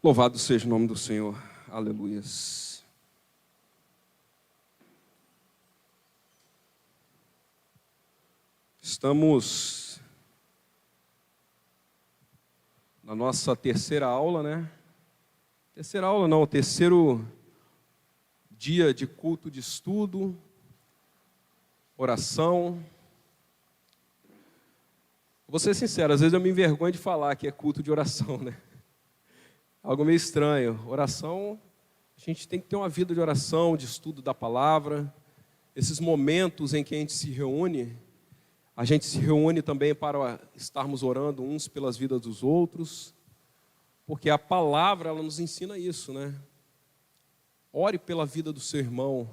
Louvado seja o nome do Senhor. Aleluias. Estamos na nossa terceira aula, né? Terceira aula não, terceiro dia de culto de estudo, oração. Vou ser sincero, às vezes eu me envergonho de falar que é culto de oração, né? Algo meio estranho. Oração, a gente tem que ter uma vida de oração, de estudo da palavra. Esses momentos em que a gente se reúne também para estarmos orando uns pelas vidas dos outros, porque a palavra, ela nos ensina isso, né? Ore pela vida do seu irmão,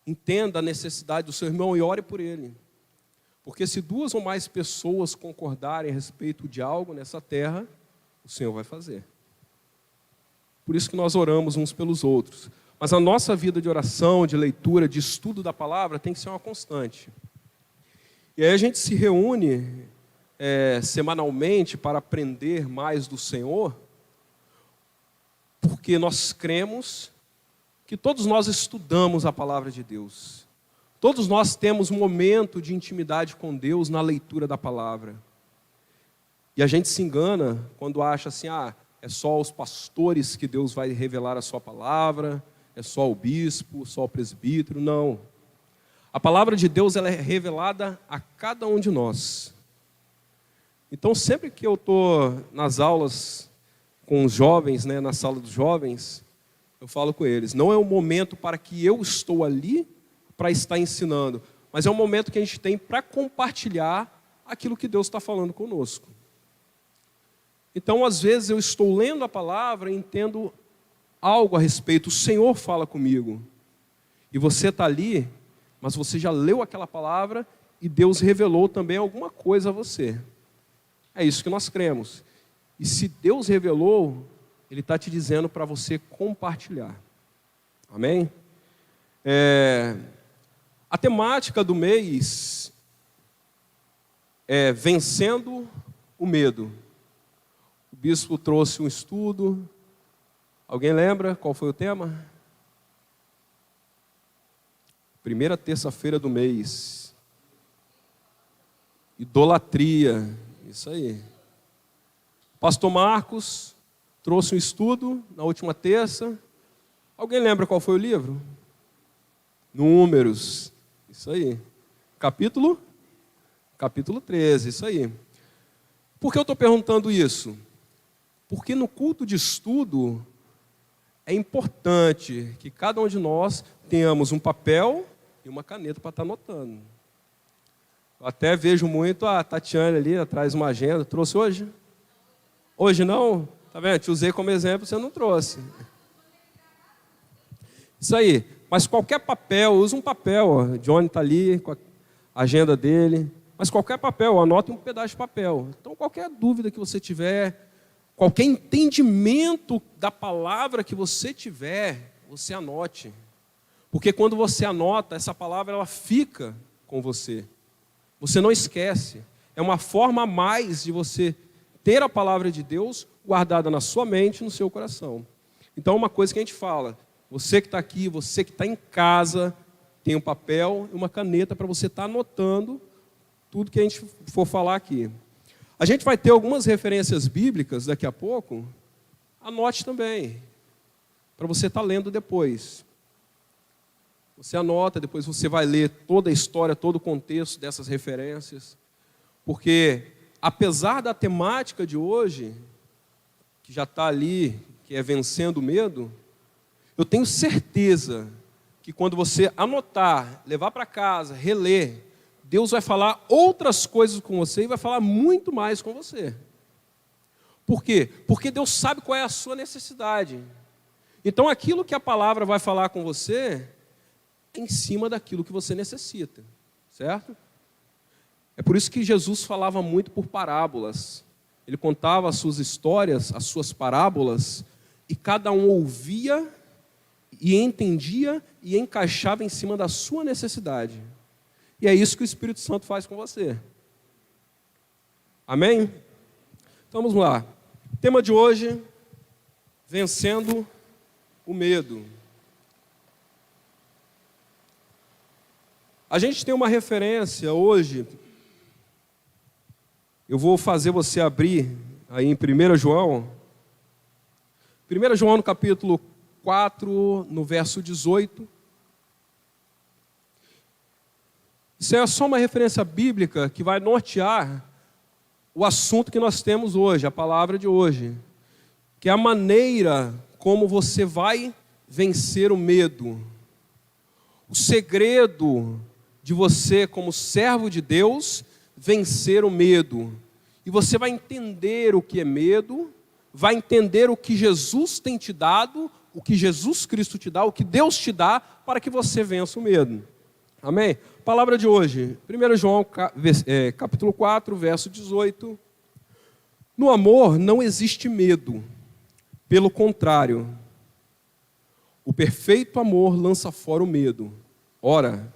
entenda a necessidade do seu irmão e ore por ele. Porque se duas ou mais pessoas concordarem a respeito de algo nessa terra, o Senhor vai fazer. Por isso que nós oramos uns pelos outros. Mas a nossa vida de oração, de leitura, de estudo da palavra tem que ser uma constante. E aí a gente se reúne semanalmente para aprender mais do Senhor, porque nós cremos que todos nós estudamos a palavra de Deus. Todos nós temos um momento de intimidade com Deus na leitura da palavra. E a gente se engana quando acha assim, é só aos pastores que Deus vai revelar a sua palavra, é só ao bispo, só ao presbítero. Não. A palavra de Deus, ela é revelada a cada um de nós. Então, sempre que eu estou nas aulas com os jovens, né, na sala dos jovens, eu falo com eles, não é um momento para que eu estou ali para estar ensinando, mas é um momento que a gente tem para compartilhar aquilo que Deus está falando conosco. Então, às vezes, eu estou lendo a palavra e entendo algo a respeito. O Senhor fala comigo. E você está ali, mas você já leu aquela palavra e Deus revelou também alguma coisa a você. É isso que nós cremos. E se Deus revelou, Ele está te dizendo para você compartilhar. Amém? A temática do mês é vencendo o medo. O bispo trouxe um estudo. Alguém lembra qual foi o tema? Primeira terça-feira do mês. Idolatria. Isso aí. Pastor Marcos trouxe um estudo na última terça. Alguém lembra qual foi o livro? Números. Isso aí. Capítulo 13. Isso aí. Por que eu estou perguntando isso? Porque no culto de estudo é importante que cada um de nós tenhamos um papel e uma caneta para estar anotando. Eu até vejo muito a Tatiane ali atrás de uma agenda. Trouxe hoje? Hoje não? Tá vendo? Te usei como exemplo, você não trouxe. Isso aí. Mas qualquer papel, usa um papel. Ó. Johnny está ali com a agenda dele. Mas qualquer papel, anote um pedaço de papel. Então, qualquer dúvida que você tiver, qualquer entendimento da palavra que você tiver, você anote. Porque quando você anota, essa palavra ela fica com você. Você não esquece. É uma forma a mais de você ter a palavra de Deus guardada na sua mente e no seu coração. Então, uma coisa que a gente fala, você que está aqui, você que está em casa, tem um papel e uma caneta para você estar anotando tudo que a gente for falar aqui. A gente vai ter algumas referências bíblicas daqui a pouco. Anote também, para você estar lendo depois. Você anota, depois você vai ler toda a história, todo o contexto dessas referências. Porque, apesar da temática de hoje, que já está ali, que é vencendo o medo, eu tenho certeza que quando você anotar, levar para casa, reler, Deus vai falar outras coisas com você e vai falar muito mais com você. Por quê? Porque Deus sabe qual é a sua necessidade. Então, aquilo que a palavra vai falar com você é em cima daquilo que você necessita. Certo? É por isso que Jesus falava muito por parábolas. Ele contava as suas histórias, as suas parábolas, e cada um ouvia e entendia e encaixava em cima da sua necessidade. E é isso que o Espírito Santo faz com você. Amém? Então vamos lá. O tema de hoje, Vencendo o medo. A gente tem uma referência hoje. Eu vou fazer você abrir aí em 1 João. 1 João no capítulo 4, no verso 18. Isso é só uma referência bíblica que vai nortear o assunto que nós temos hoje, a palavra de hoje, que é a maneira como você vai vencer o medo. O segredo de você, como servo de Deus, vencer o medo. E você vai entender o que é medo, vai entender o que Jesus tem te dado, o que Jesus Cristo te dá, o que Deus te dá, para que você vença o medo. Amém? Palavra de hoje, 1 João capítulo 4, verso 18. No amor não existe medo, pelo contrário, o perfeito amor lança fora o medo. Ora,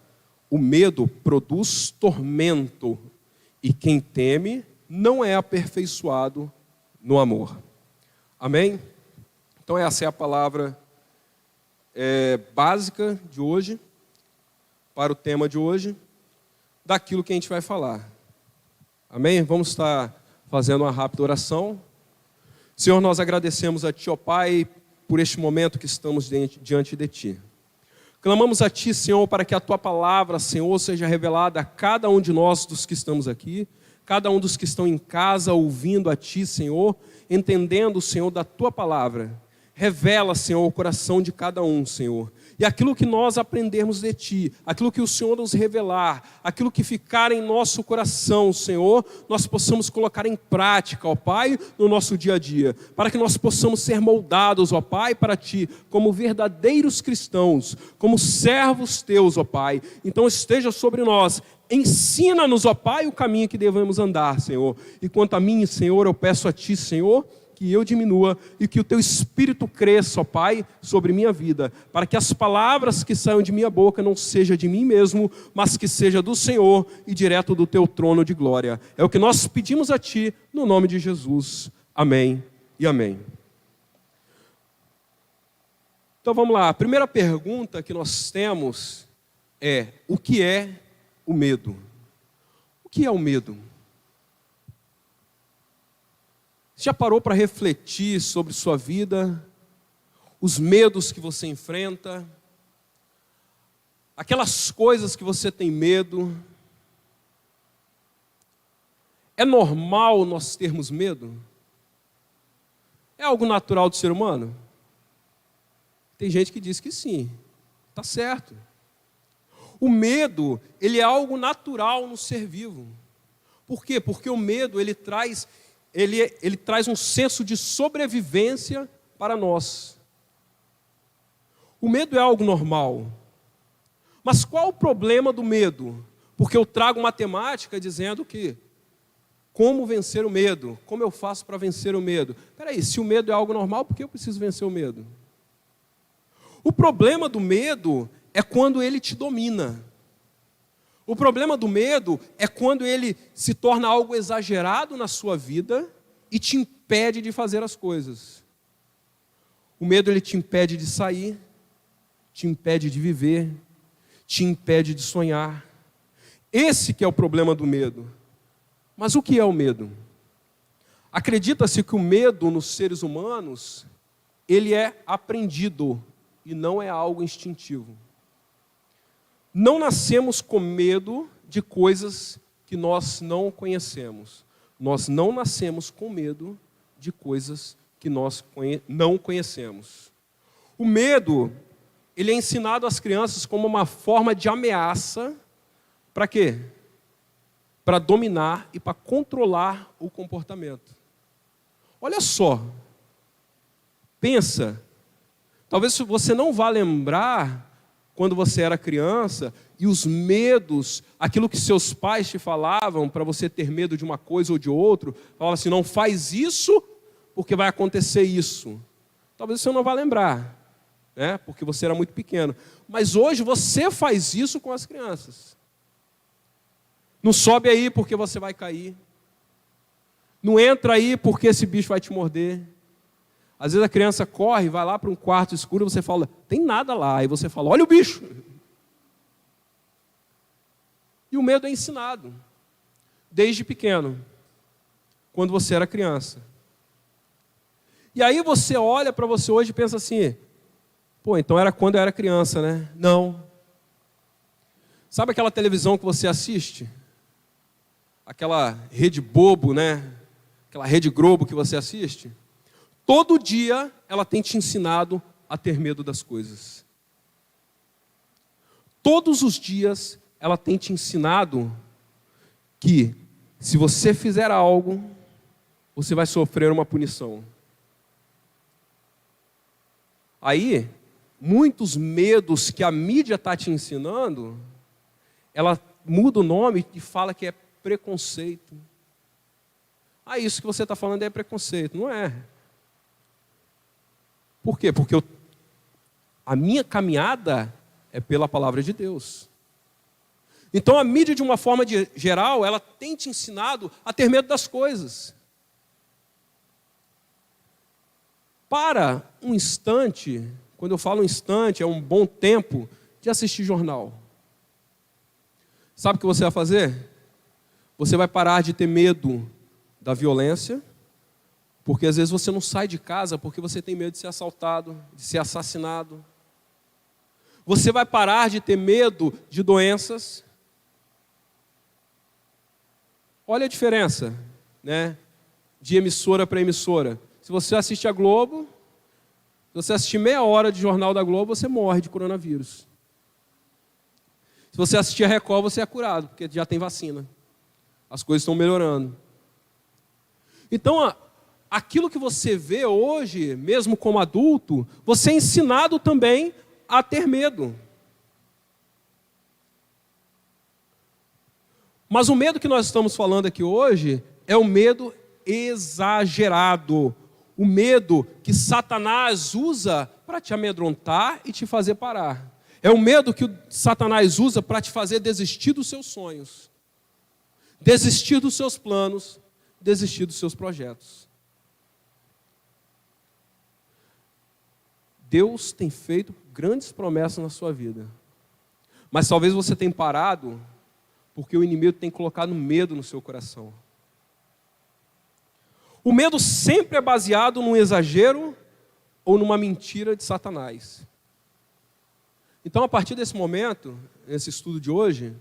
o medo produz tormento, e quem teme não é aperfeiçoado no amor. Amém? Então essa é a palavra básica de hoje, para o tema de hoje, daquilo que a gente vai falar. Amém? Vamos estar fazendo uma rápida oração. Senhor, nós agradecemos a Ti, ó Pai, por este momento que estamos diante de Ti. Clamamos a Ti, Senhor, para que a Tua palavra, Senhor, seja revelada a cada um de nós, dos que estamos aqui, cada um dos que estão em casa ouvindo a Ti, Senhor, entendendo, Senhor, da Tua palavra. Revela, Senhor, o coração de cada um, Senhor. E aquilo que nós aprendermos de Ti, aquilo que o Senhor nos revelar, aquilo que ficar em nosso coração, Senhor, nós possamos colocar em prática, ó Pai, no nosso dia a dia, para que nós possamos ser moldados, ó Pai, para Ti, como verdadeiros cristãos, como servos Teus, ó Pai. Então esteja sobre nós, ensina-nos, ó Pai, o caminho que devemos andar, Senhor. E quanto a mim, Senhor, eu peço a Ti, Senhor, que eu diminua e que o Teu Espírito cresça, ó Pai, sobre minha vida, para que as palavras que saiam de minha boca não sejam de mim mesmo, mas que seja do Senhor e direto do Teu trono de glória. É o que nós pedimos a Ti, no nome de Jesus. Amém e amém. Então vamos lá, a primeira pergunta que nós temos é: o que é o medo? O que é o medo? Você já parou para refletir sobre sua vida, os medos que você enfrenta, aquelas coisas que você tem medo? É normal nós termos medo? É algo natural do ser humano? Tem gente que diz que sim, está certo. O medo, ele é algo natural no ser vivo. Por quê? Porque o medo, ele traz um senso de sobrevivência para nós. O medo é algo normal. Mas qual o problema do medo? Porque eu trago matemática dizendo que como vencer o medo? Como eu faço para vencer o medo? Espera aí, se o medo é algo normal, por que eu preciso vencer o medo? O problema do medo é quando ele te domina. O problema do medo é quando ele se torna algo exagerado na sua vida e te impede de fazer as coisas. O medo, ele te impede de sair, te impede de viver, te impede de sonhar. Esse que é o problema do medo. Mas o que é o medo? Acredita-se que o medo nos seres humanos, ele é aprendido e não é algo instintivo. Não nascemos com medo de coisas que nós não conhecemos. Nós não nascemos com medo de coisas que nós não conhecemos. O medo, ele é ensinado às crianças como uma forma de ameaça. Para quê? Para dominar e para controlar o comportamento. Olha só. Pensa. Talvez você não vá lembrar quando você era criança, e os medos, aquilo que seus pais te falavam, para você ter medo de uma coisa ou de outra, falavam assim, não faz isso, porque vai acontecer isso. Talvez você não vá lembrar, né? Porque você era muito pequeno. Mas hoje você faz isso com as crianças. Não sobe aí porque você vai cair. Não entra aí porque esse bicho vai te morder. Às vezes a criança corre, vai lá para um quarto escuro e você fala, tem nada lá. E você fala, olha o bicho. E o medo é ensinado, desde pequeno, quando você era criança. E aí você olha para você hoje e pensa assim, pô, então era quando eu era criança, né? Não. Sabe aquela televisão que você assiste? Aquela Rede Bobo, né? Aquela Rede Globo que você assiste? Todo dia ela tem te ensinado a ter medo das coisas. Todos os dias ela tem te ensinado que se você fizer algo, você vai sofrer uma punição. Aí, muitos medos que a mídia está te ensinando, ela muda o nome e fala que é preconceito. Ah, isso que você está falando é preconceito. Não é. Por quê? Porque a minha caminhada é pela palavra de Deus. Então a mídia, de uma forma geral, ela tem te ensinado a ter medo das coisas. Para um instante, quando eu falo um instante, é um bom tempo de assistir jornal. Sabe o que você vai fazer? Você vai parar de ter medo da violência, porque às vezes você não sai de casa porque você tem medo de ser assaltado, de ser assassinado. Você vai parar de ter medo de doenças. Olha a diferença, né, de emissora para emissora. Se você assiste a Globo, se você assistir meia hora de jornal da Globo, você morre de coronavírus. Se você assistir a Record, você é curado, porque já tem vacina. As coisas estão melhorando. Então, aquilo que você vê hoje, mesmo como adulto, você é ensinado também a ter medo. Mas o medo que nós estamos falando aqui hoje é o medo exagerado. O medo que Satanás usa para te amedrontar e te fazer parar. É o medo que o Satanás usa para te fazer desistir dos seus sonhos, desistir dos seus planos, desistir dos seus projetos. Deus tem feito grandes promessas na sua vida. Mas talvez você tenha parado porque o inimigo tem colocado medo no seu coração. O medo sempre é baseado num exagero ou numa mentira de Satanás. Então, a partir desse momento, nesse estudo de hoje,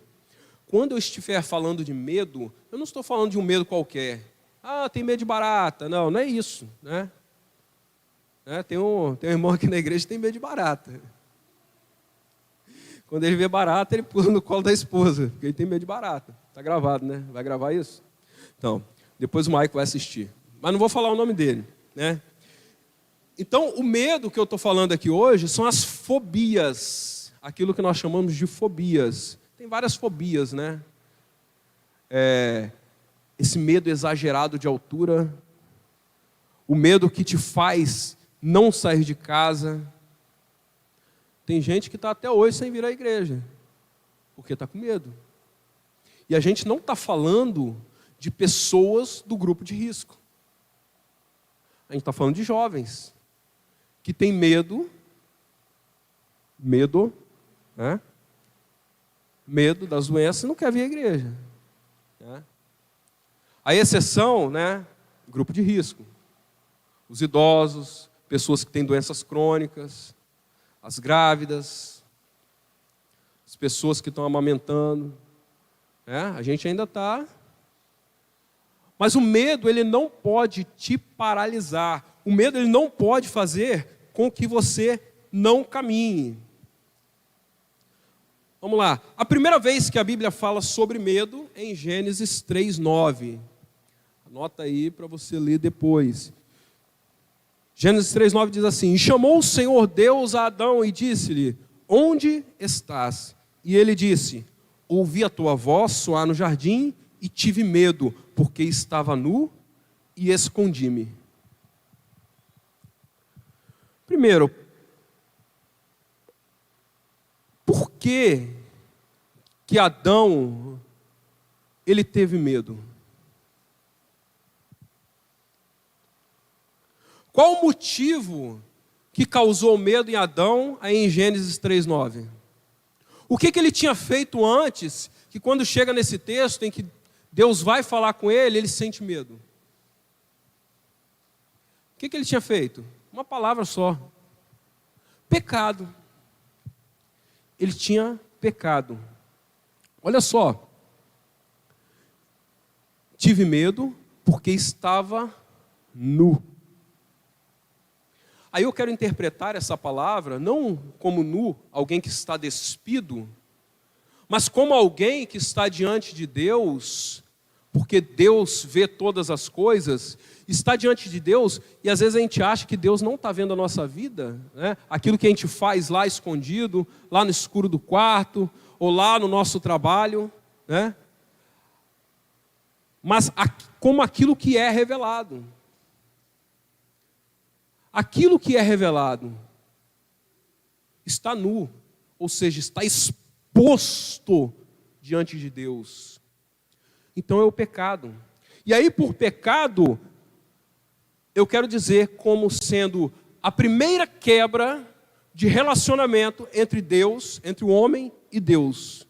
quando eu estiver falando de medo, eu não estou falando de um medo qualquer. Ah, tem medo de barata. Não, não é isso, né? Tem um irmão aqui na igreja que tem medo de barata. Quando ele vê barata, ele pula no colo da esposa, porque ele tem medo de barata. Está gravado, né? Vai gravar isso? Então, depois o Mike vai assistir. Mas não vou falar o nome dele, né? Então, o medo que eu estou falando aqui hoje são as fobias. Aquilo que nós chamamos de fobias. Tem várias fobias, né? Esse medo exagerado de altura. O medo que te faz não sair de casa. Tem gente que está até hoje sem vir à igreja, porque está com medo. E a gente não está falando de pessoas do grupo de risco. A gente está falando de jovens que têm medo, né? Medo das doenças e não quer vir à igreja. Né? A exceção, né? Grupo de risco. Os idosos, pessoas que têm doenças crônicas, as grávidas, as pessoas que estão amamentando. A gente ainda está. Mas o medo, ele não pode te paralisar. O medo, ele não pode fazer com que você não caminhe. Vamos lá. A primeira vez que a Bíblia fala sobre medo é em Gênesis 3:9. Anota aí para você ler depois. Gênesis 3:9 diz assim: E chamou o Senhor Deus a Adão e disse-lhe: Onde estás? E ele disse: Ouvi a tua voz soar no jardim e tive medo, porque estava nu e escondi-me. Primeiro, por que Adão ele teve medo? Qual o motivo que causou medo em Adão, aí em Gênesis 3:9? O que ele tinha feito antes, que quando chega nesse texto em que Deus vai falar com ele sente medo? O que ele tinha feito? Uma palavra só: pecado. Ele tinha pecado. Olha só. Tive medo porque estava nu. Aí eu quero interpretar essa palavra não como nu, alguém que está despido, mas como alguém que está diante de Deus, porque Deus vê todas as coisas, está diante de Deus, e às vezes a gente acha que Deus não está vendo a nossa vida, né? Aquilo que a gente faz lá escondido, lá no escuro do quarto, ou lá no nosso trabalho, né? Mas como aquilo que é revelado. Aquilo que é revelado está nu, ou seja, está exposto diante de Deus. Então é o pecado. E aí, por pecado, eu quero dizer como sendo a primeira quebra de relacionamento entre Deus, entre o homem e Deus.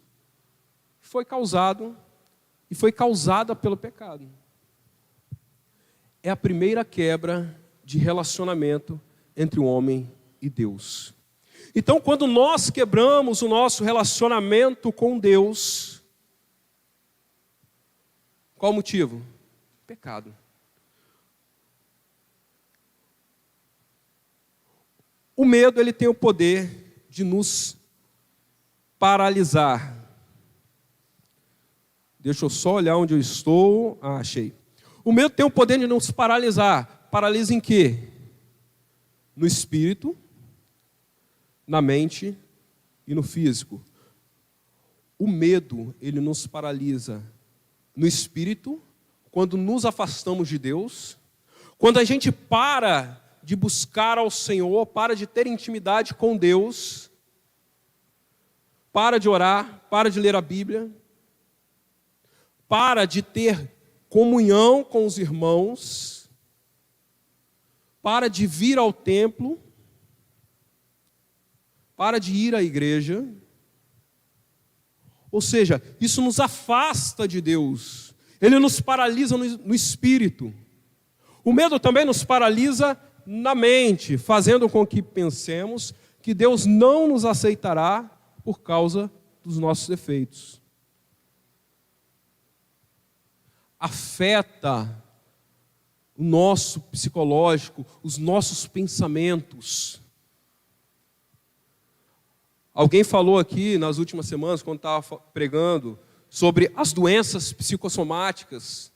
Foi causada pelo pecado. É a primeira quebra de relacionamento entre o homem e Deus. Então, quando nós quebramos o nosso relacionamento com Deus, qual o motivo? Pecado. O medo, ele tem o poder de nos paralisar. Deixa eu só olhar onde eu estou. Achei. O medo tem o poder de nos paralisar. Paralisa em quê? No espírito, na mente e no físico. O medo, ele nos paralisa no espírito, quando nos afastamos de Deus, quando a gente para de buscar ao Senhor, para de ter intimidade com Deus, para de orar, para de ler a Bíblia, para de ter comunhão com os irmãos, para de vir ao templo, para de ir à igreja. Ou seja, isso nos afasta de Deus. Ele nos paralisa no espírito. O medo também nos paralisa na mente, fazendo com que pensemos que Deus não nos aceitará por causa dos nossos defeitos. Afeta o nosso psicológico, os nossos pensamentos. Alguém falou aqui nas últimas semanas, quando estava pregando, sobre as doenças psicossomáticas.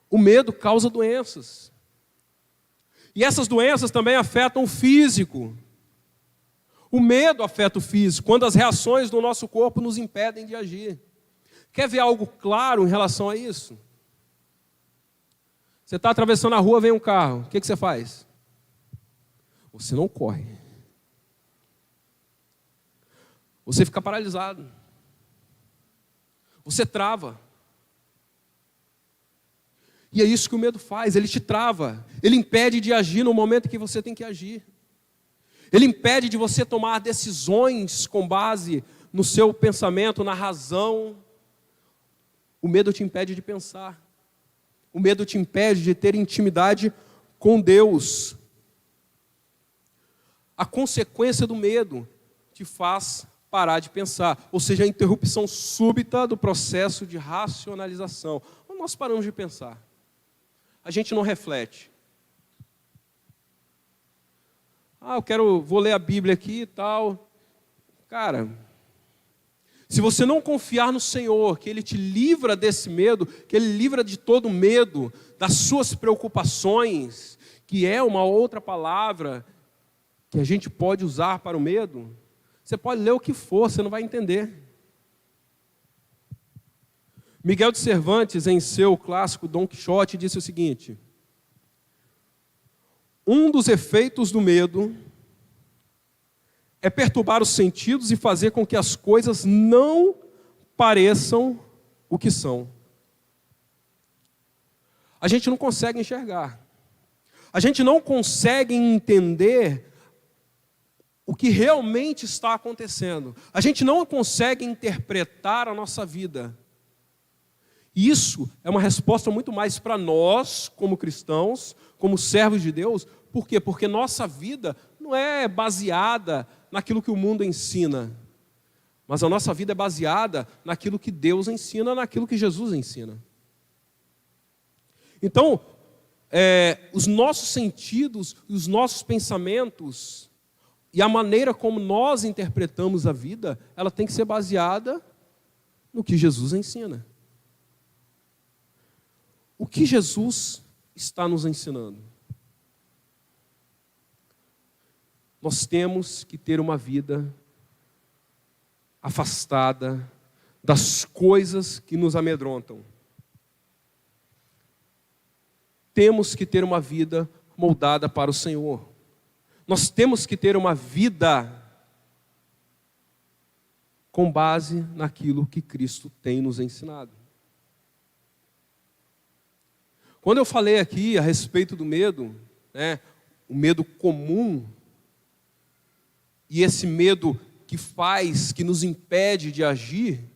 O medo causa doenças. E essas doenças também afetam o físico. O medo afeta o físico, quando as reações do nosso corpo nos impedem de agir. Quer ver algo claro em relação a isso? Você está atravessando a rua, vem um carro, o que você faz? Você não corre. Você fica paralisado. Você trava. E é isso que o medo faz, ele te trava. Ele impede de agir no momento que você tem que agir. Ele impede de você tomar decisões com base no seu pensamento, na razão. O medo te impede de pensar. O medo te impede de ter intimidade com Deus. A consequência do medo te faz parar de pensar, ou seja, a interrupção súbita do processo de racionalização. Nós paramos de pensar. A gente não reflete. Vou ler a Bíblia aqui e tal. Cara, se você não confiar no Senhor, que Ele te livra desse medo, que Ele livra de todo medo, das suas preocupações, que é uma outra palavra que a gente pode usar para o medo, você pode ler o que for, você não vai entender. Miguel de Cervantes, em seu clássico Dom Quixote, disse o seguinte: um dos efeitos do medo é perturbar os sentidos e fazer com que as coisas não pareçam o que são. A gente não consegue enxergar. A gente não consegue entender o que realmente está acontecendo. A gente não consegue interpretar a nossa vida. Isso é uma resposta muito mais para nós, como cristãos, como servos de Deus. Por quê? Porque nossa vida não é baseada naquilo que o mundo ensina, mas a nossa vida é baseada naquilo que Deus ensina, naquilo que Jesus ensina. Então, os nossos sentidos, os nossos pensamentos e a maneira como nós interpretamos a vida, ela tem que ser baseada no que Jesus ensina. O que Jesus está nos ensinando? Nós temos que ter uma vida afastada das coisas que nos amedrontam. Temos que ter uma vida moldada para o Senhor. Nós temos que ter uma vida com base naquilo que Cristo tem nos ensinado. Quando eu falei aqui a respeito do medo, o medo comum, e esse medo que nos impede de agir,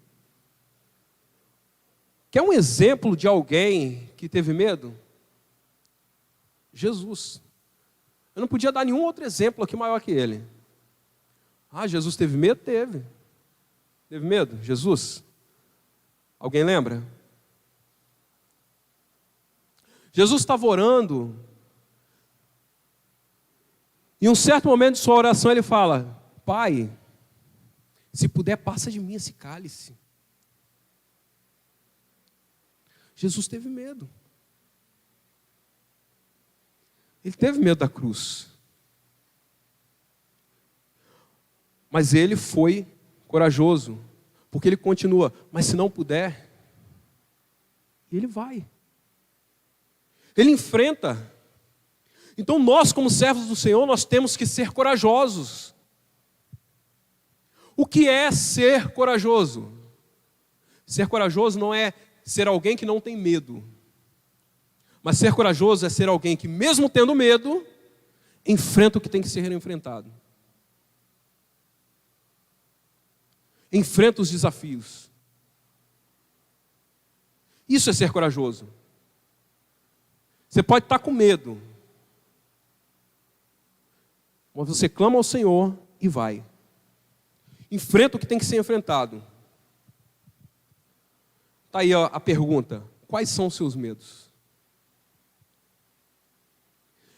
quer um exemplo de alguém que teve medo? Jesus. Eu não podia dar nenhum outro exemplo aqui maior que ele. Jesus teve medo? Teve. Teve medo? Jesus? Alguém lembra? Jesus estava orando. Em um certo momento de sua oração ele fala: Pai, se puder, passa de mim esse cálice. Jesus teve medo. Ele teve medo da cruz. Mas ele foi corajoso, porque ele continua: mas se não puder, ele vai. Ele enfrenta. Então nós, como servos do Senhor, nós temos que ser corajosos. O que é ser corajoso? Ser corajoso não é ser alguém que não tem medo. Mas ser corajoso é ser alguém que, mesmo tendo medo, enfrenta o que tem que ser enfrentado. Enfrenta os desafios. Isso é ser corajoso. Você pode estar com medo, mas você clama ao Senhor e vai. Enfrenta o que tem que ser enfrentado. Está aí a pergunta: quais são os seus medos?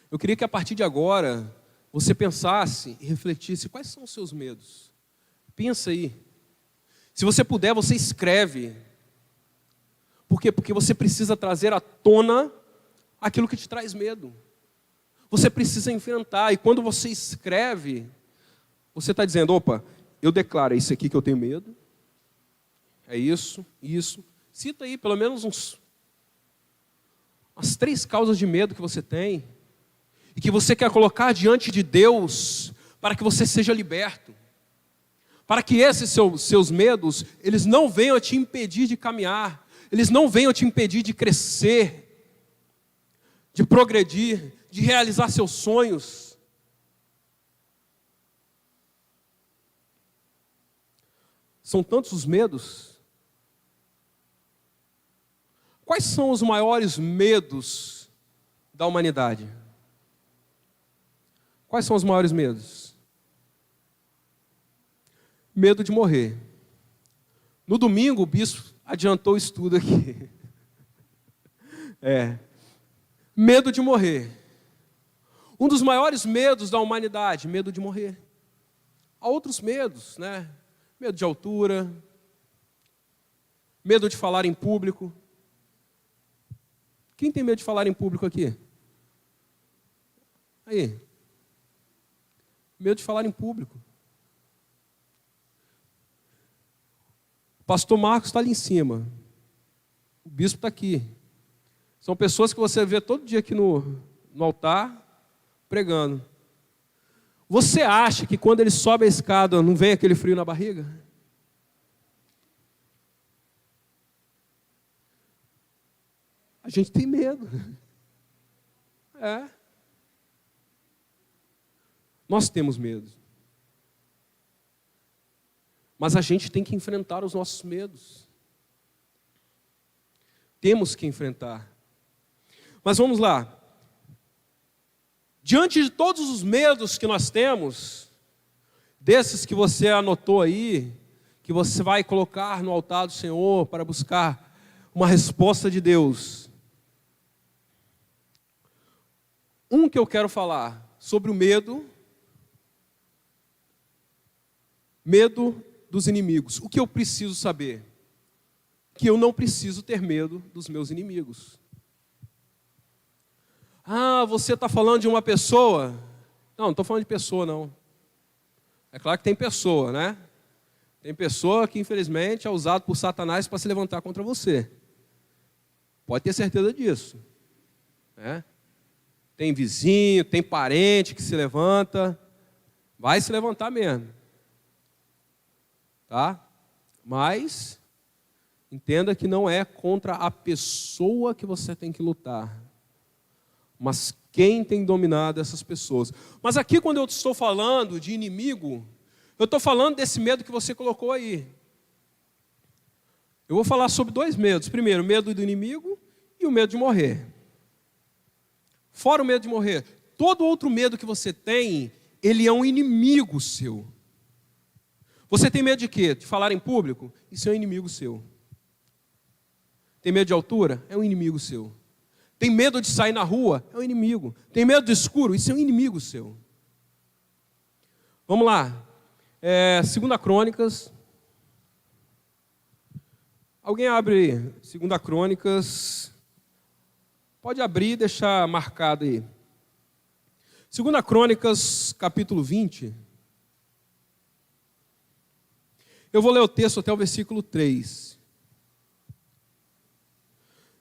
Eu queria que a partir de agora você pensasse e refletisse: quais são os seus medos? Pensa aí. Se você puder, você escreve. Por quê? Porque você precisa trazer à tona aquilo que te traz medo. Você precisa enfrentar. E quando você escreve, você está dizendo: opa, eu declaro, é isso aqui que eu tenho medo. É isso, isso. Cita aí pelo menos umas 3 causas de medo que você tem. E que você quer colocar diante de Deus para que você seja liberto. Para que esses seus medos, eles não venham a te impedir de caminhar. Eles não venham a te impedir de crescer, de progredir, de realizar seus sonhos. São tantos os medos. Quais são os maiores medos da humanidade? Quais são os maiores medos? Medo de morrer. No domingo, o bispo adiantou o estudo aqui. Medo de morrer. Um dos maiores medos da humanidade, medo de morrer. Há outros medos, né? Medo de altura, medo de falar em público. Quem tem medo de falar em público aqui? Aí. Medo de falar em público. O pastor Marcos está ali em cima. O bispo está aqui. São pessoas que você vê todo dia aqui no altar, pregando. Você acha que quando ele sobe a escada não vem aquele frio na barriga? A gente tem medo. Nós temos medo. Mas a gente tem que enfrentar os nossos medos. Temos que enfrentar. Mas vamos lá. Diante de todos os medos que nós temos, desses que você anotou aí, que você vai colocar no altar do Senhor para buscar uma resposta de Deus. Um que eu quero falar sobre o medo dos inimigos. O que eu preciso saber? Que eu não preciso ter medo dos meus inimigos. Ah, você está falando de uma pessoa? Não estou falando de pessoa, não. É claro que tem pessoa, né? Tem pessoa que, infelizmente, é usada por Satanás para se levantar contra você. Pode ter certeza disso. Né? Tem vizinho, tem parente que se levanta. Vai se levantar mesmo. Tá? Mas, entenda que não é contra a pessoa que você tem que lutar. Mas quem tem dominado essas pessoas. Mas aqui, quando eu estou falando de inimigo, eu estou falando desse medo que você colocou aí. Eu vou falar sobre dois medos. Primeiro, o medo do inimigo e o medo de morrer. Fora o medo de morrer, todo outro medo que você tem, ele é um inimigo seu. Você tem medo de quê? De falar em público? Isso é um inimigo seu. Tem medo de altura? É um inimigo seu. Tem medo de sair na rua? É um inimigo. Tem medo do escuro? Isso é um inimigo seu. Vamos lá. 2 Crônicas. Alguém abre 2 Crônicas. Pode abrir e deixar marcado aí. 2 Crônicas, capítulo 20. Eu vou ler o texto até o versículo 3.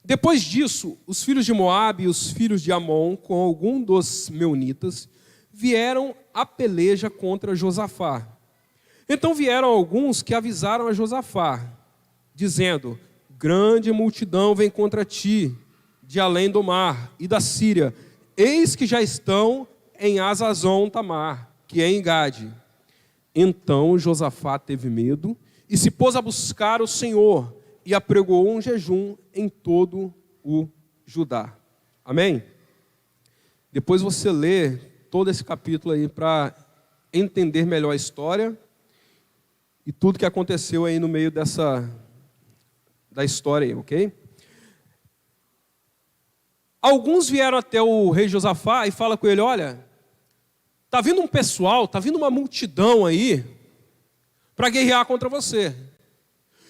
Depois disso, os filhos de Moabe e os filhos de Amon, com algum dos meunitas, vieram a peleja contra Josafá. Então vieram alguns que avisaram a Josafá, dizendo: grande multidão vem contra ti, de além do mar e da Síria. Eis que já estão em Hazazon Tamar, que é em Gade. Então Josafá teve medo e se pôs a buscar o Senhor e apregoou um jejum em todo o Judá. Amém? Depois você lê todo esse capítulo aí para entender melhor a história e tudo que aconteceu aí no meio da história aí, ok? Alguns vieram até o rei Josafá e falam com ele: olha, está vindo um pessoal, está vindo uma multidão aí para guerrear contra você.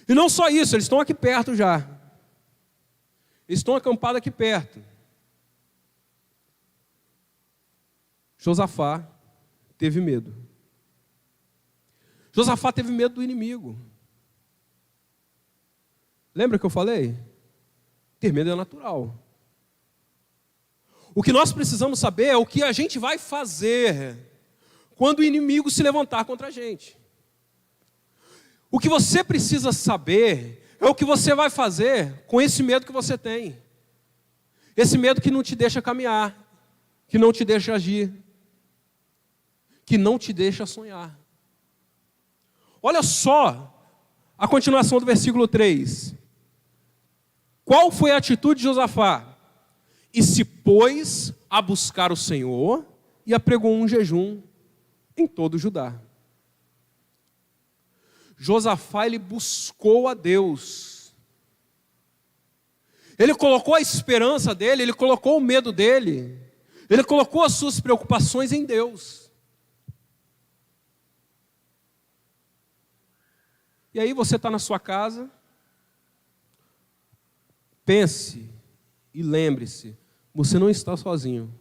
E não só isso, eles estão aqui perto já. Eles estão acampados aqui perto. Josafá teve medo. Josafá teve medo do inimigo. Lembra que eu falei? Ter medo é natural. O que nós precisamos saber é o que a gente vai fazer quando o inimigo se levantar contra a gente. O que você precisa saber é o que você vai fazer com esse medo que você tem. Esse medo que não te deixa caminhar, que não te deixa agir, que não te deixa sonhar. Olha só a continuação do versículo 3. Qual foi a atitude de Josafá? E se pôs a buscar o Senhor e apregou um jejum em todo o Judá. Josafá, ele buscou a Deus. Ele colocou a esperança dele, ele colocou o medo dele, ele colocou as suas preocupações em Deus. E aí você está na sua casa, pense e lembre-se, você não está sozinho.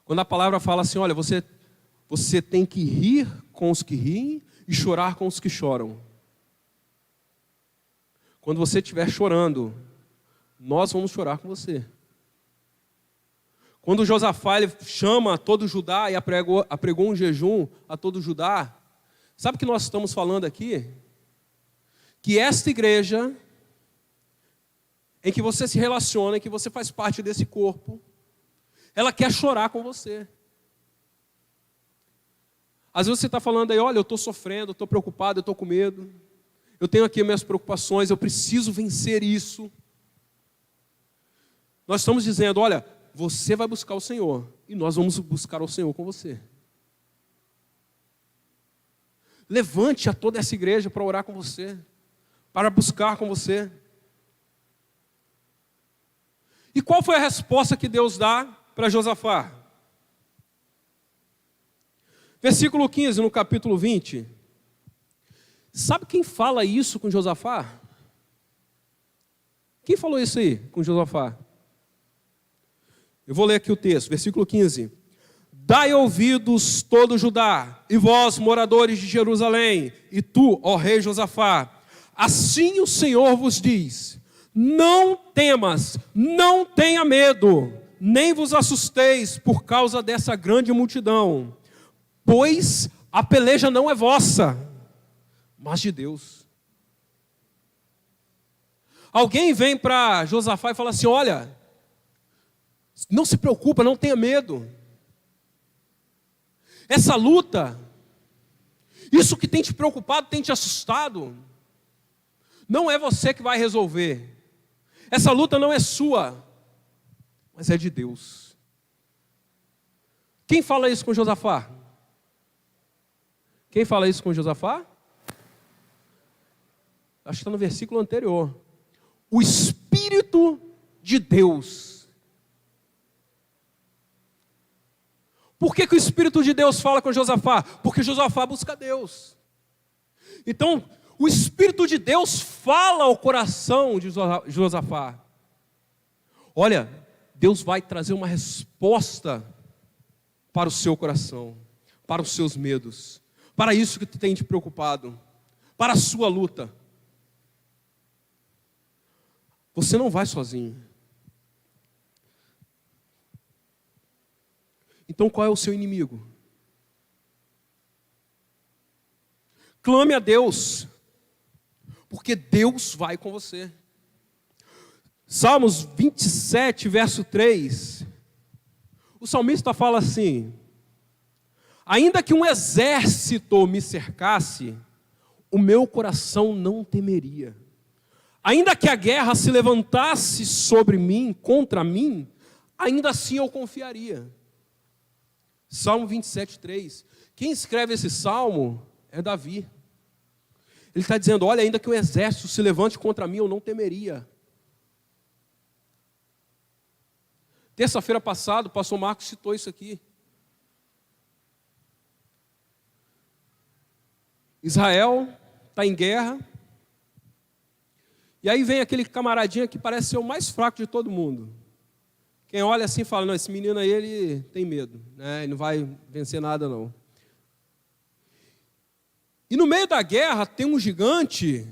Quando a palavra fala assim, olha, você tem que rir com os que riem e chorar com os que choram. Quando você estiver chorando, nós vamos chorar com você. Quando Josafá ele chama todo Judá e apregou um jejum a todo Judá, sabe o que nós estamos falando aqui? Que esta igreja, em que você se relaciona, em que você faz parte desse corpo, ela quer chorar com você. Às vezes você está falando aí, olha, eu estou sofrendo, eu estou preocupado, eu estou com medo. Eu tenho aqui minhas preocupações, eu preciso vencer isso. Nós estamos dizendo, olha, você vai buscar o Senhor e nós vamos buscar o Senhor com você. Levante a toda essa igreja para orar com você, para buscar com você. E qual foi a resposta que Deus dá para Josafá? Versículo 15, no capítulo 20. Sabe quem fala isso com Josafá? Quem falou isso aí com Josafá? Eu vou ler aqui o texto, versículo 15. Dai ouvidos todo Judá, e vós, moradores de Jerusalém, e tu, ó rei Josafá, assim o Senhor vos diz, não temas, não tenha medo, nem vos assusteis por causa dessa grande multidão, pois a peleja não é vossa, mas de Deus. Alguém vem para Josafá e fala assim, olha, não se preocupa, não tenha medo. Essa luta, isso que tem te preocupado, tem te assustado, não é você que vai resolver. Essa luta não é sua, mas é de Deus. Quem fala isso com Josafá? Quem fala isso com Josafá? Acho que está no versículo anterior. O Espírito de Deus. Por que o Espírito de Deus fala com Josafá? Porque Josafá busca Deus. Então, o Espírito de Deus fala ao coração de Josafá. Olha, Deus vai trazer uma resposta para o seu coração, para os seus medos, para isso que tu tem te preocupado, para a sua luta. Você não vai sozinho. Então qual é o seu inimigo? Clame a Deus, porque Deus vai com você. Salmos 27, verso 3, o salmista fala assim, ainda que um exército me cercasse, o meu coração não temeria. Ainda que a guerra se levantasse sobre mim, contra mim, ainda assim eu confiaria. Salmo 27, 3. Quem escreve esse salmo é Davi. Ele está dizendo, olha, ainda que o exército se levante contra mim, eu não temeria. Terça-feira passada, o pastor Marcos citou isso aqui. Israel está em guerra. E aí vem aquele camaradinha que parece ser o mais fraco de todo mundo. Quem olha assim fala, não, esse menino aí, ele tem medo, né? Ele não vai vencer nada não. E no meio da guerra tem um gigante,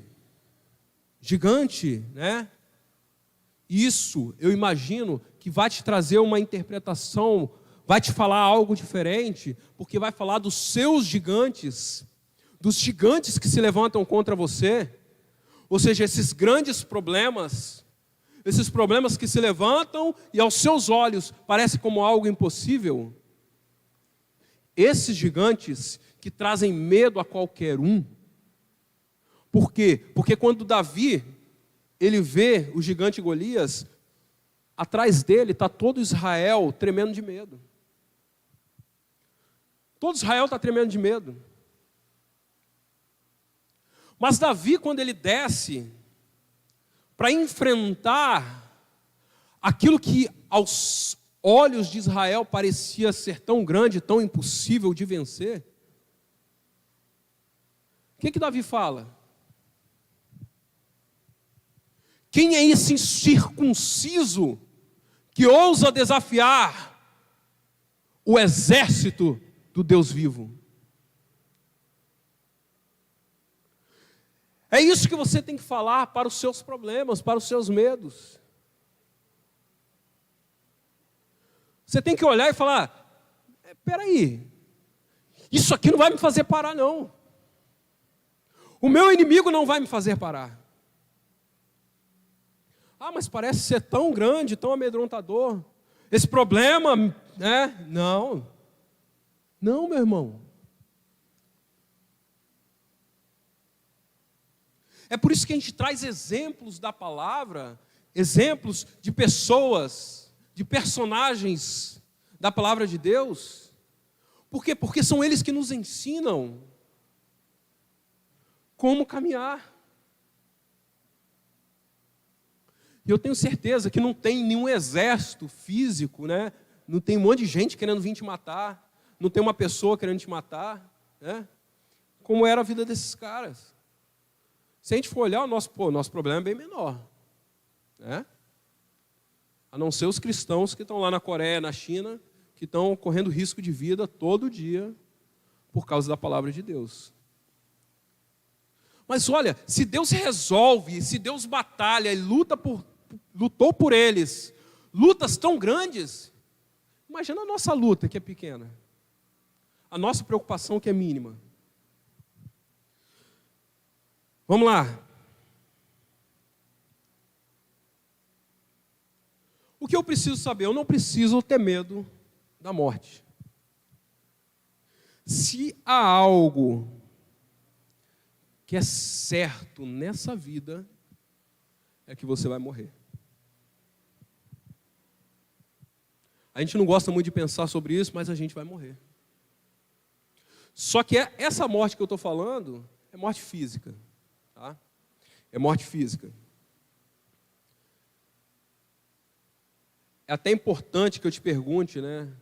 né? Isso, eu imagino, que vai te trazer uma interpretação, vai te falar algo diferente, porque vai falar dos seus gigantes, dos gigantes que se levantam contra você, ou seja, esses grandes problemas, esses problemas que se levantam e aos seus olhos parecem como algo impossível. Esses gigantes que trazem medo a qualquer um. Por quê? Porque quando Davi, ele vê o gigante Golias, atrás dele está todo Israel tremendo de medo. Todo Israel está tremendo de medo. Mas Davi, quando ele desce para enfrentar aquilo que aos olhos de Israel parecia ser tão grande, tão impossível de vencer, o que Davi fala? Quem é esse incircunciso que ousa desafiar o exército do Deus vivo? É isso que você tem que falar para os seus problemas, para os seus medos. Você tem que olhar e falar, espera aí, isso aqui não vai me fazer parar não. O meu inimigo não vai me fazer parar. Ah, mas parece ser tão grande, tão amedrontador. Esse problema, né? Não, meu irmão. É por isso que a gente traz exemplos da palavra, exemplos de pessoas, de personagens da palavra de Deus. Por quê? Porque são eles que nos ensinam como caminhar. E eu tenho certeza que não tem nenhum exército físico, né? Não tem um monte de gente querendo vir te matar, não tem uma pessoa querendo te matar, né? Como era a vida desses caras. Se a gente for olhar, o nosso problema é bem menor, né? A não ser os cristãos que estão lá na Coreia, na China, que estão correndo risco de vida todo dia por causa da palavra de Deus. Mas olha, se Deus resolve, se Deus batalha e lutou por eles, lutas tão grandes, imagina a nossa luta que é pequena, a nossa preocupação que é mínima. Vamos lá. O que eu preciso saber? Eu não preciso ter medo da morte. Se há algo que é certo nessa vida, é que você vai morrer. A gente não gosta muito de pensar sobre isso, mas a gente vai morrer. Só que essa morte que eu estou falando é morte física. Tá? É morte física. É até importante que eu te pergunte, né?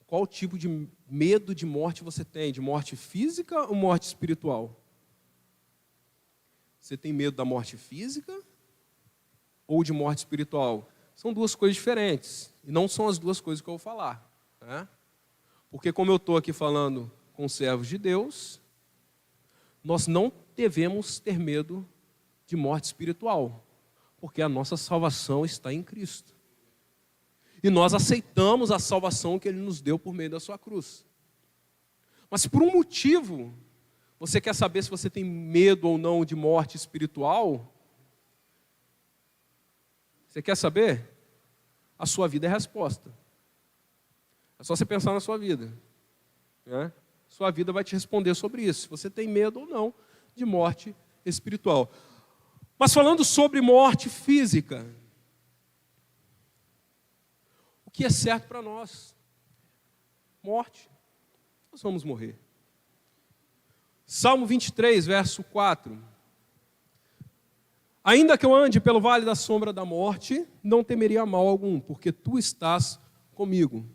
Qual tipo de medo de morte você tem? De morte física ou morte espiritual? Você tem medo da morte física ou de morte espiritual? São duas coisas diferentes. E não são as duas coisas que eu vou falar. Né? Porque como eu estou aqui falando com servos de Deus, nós não devemos ter medo de morte espiritual. Porque a nossa salvação está em Cristo. E nós aceitamos a salvação que Ele nos deu por meio da sua cruz. Mas se por um motivo você quer saber se você tem medo ou não de morte espiritual, você quer saber? A sua vida é a resposta. É só você pensar na sua vida. Né? Sua vida vai te responder sobre isso, se você tem medo ou não de morte espiritual. Mas falando sobre morte física, o que é certo para nós? Morte. Nós vamos morrer. Salmo 23, verso 4. Ainda que eu ande pelo vale da sombra da morte, não temeria mal algum, porque tu estás comigo.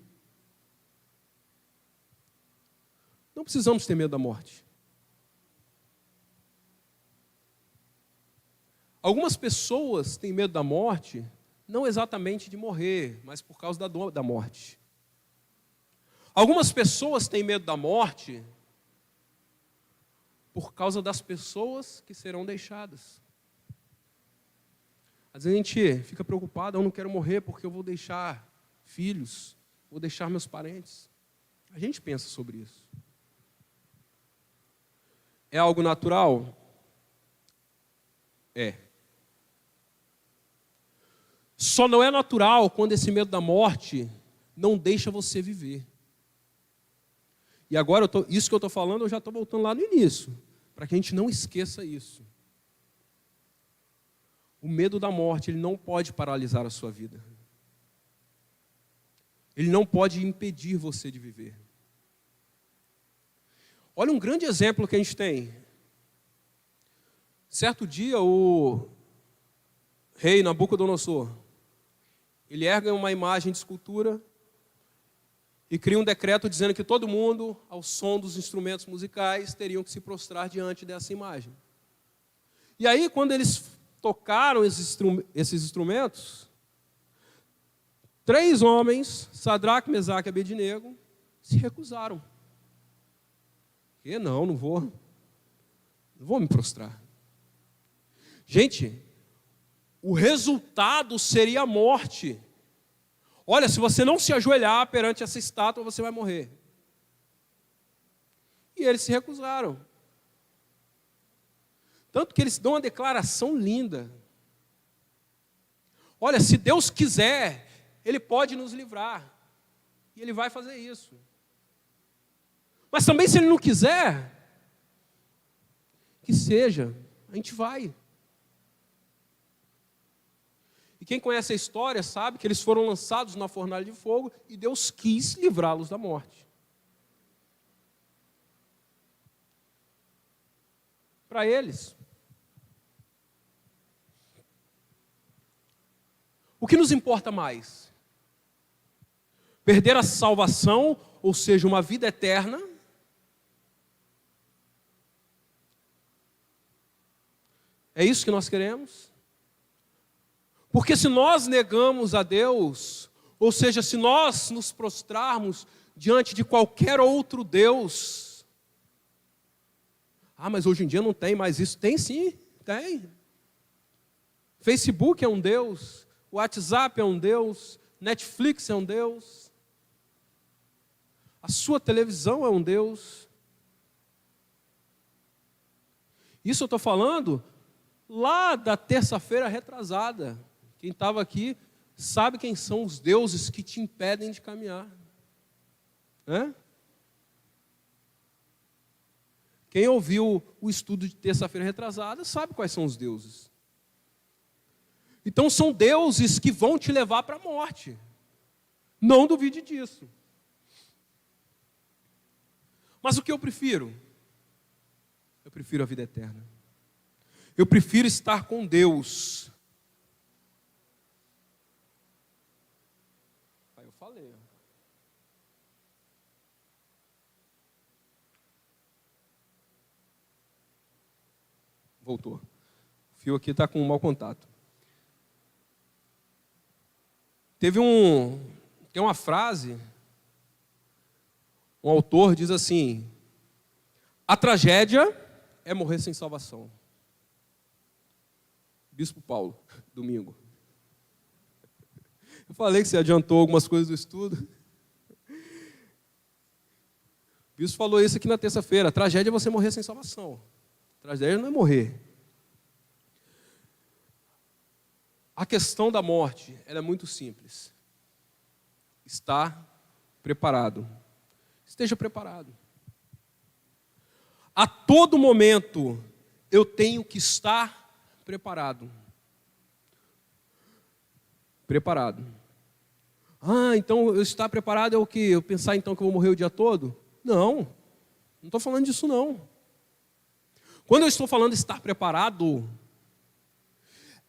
Não precisamos ter medo da morte. Algumas pessoas têm medo da morte, não exatamente de morrer, mas por causa da dor da morte. Algumas pessoas têm medo da morte por causa das pessoas que serão deixadas. Às vezes a gente fica preocupado, eu não quero morrer porque eu vou deixar filhos, vou deixar meus parentes. A gente pensa sobre isso. É algo natural? É. Só não é natural quando esse medo da morte não deixa você viver. E agora, isso que eu estou falando, eu já estou voltando lá no início, para que a gente não esqueça isso. O medo da morte, ele não pode paralisar a sua vida. Ele não pode impedir você de viver. Olha um grande exemplo que a gente tem. Certo dia, o rei Nabucodonosor, ele ergue uma imagem de escultura e cria um decreto dizendo que todo mundo, ao som dos instrumentos musicais, teriam que se prostrar diante dessa imagem. E aí, quando eles tocaram esses instrumentos, 3 homens, Sadraque, Mesaque e Abednego, se recusaram. Não vou me prostrar. Gente, o resultado seria a morte. Olha, se você não se ajoelhar perante essa estátua, você vai morrer. E eles se recusaram. Tanto que eles dão uma declaração linda. Olha, se Deus quiser, Ele pode nos livrar. E Ele vai fazer isso. Mas também se Ele não quiser, que seja A gente vai. E quem conhece a história sabe que eles foram lançados na fornalha de fogo e Deus quis livrá-los da morte. Para eles. O que nos importa mais? Perder a salvação, ou seja, uma vida eterna? É isso que nós queremos? Porque se nós negamos a Deus, ou seja, se nós nos prostrarmos diante de qualquer outro Deus, mas hoje em dia não tem mais isso. Tem sim, tem. Facebook é um Deus, WhatsApp é um Deus, Netflix é um Deus, a sua televisão é um Deus. Isso eu estou falando lá da terça-feira retrasada. Quem estava aqui sabe quem são os deuses que te impedem de caminhar. Quem ouviu o estudo de terça-feira retrasada sabe quais são os deuses. Então são deuses que vão te levar para a morte. Não duvide disso. Mas o que eu prefiro? Eu prefiro a vida eterna. Eu prefiro estar com Deus. Aí eu falei. Voltou. O fio aqui está com um mau contato. Tem uma frase, um autor diz assim: a tragédia é morrer sem salvação. Bispo Paulo, domingo. Eu falei que você adiantou algumas coisas do estudo. O bispo falou isso aqui na terça-feira. A tragédia é você morrer sem salvação. A tragédia não é morrer. A questão da morte, ela é muito simples. Estar preparado. Esteja preparado. A todo momento, eu tenho que estar preparado. Preparado. Então eu estar preparado é o quê? Eu pensar então que eu vou morrer o dia todo? Não estou falando disso não. Quando eu estou falando de estar preparado,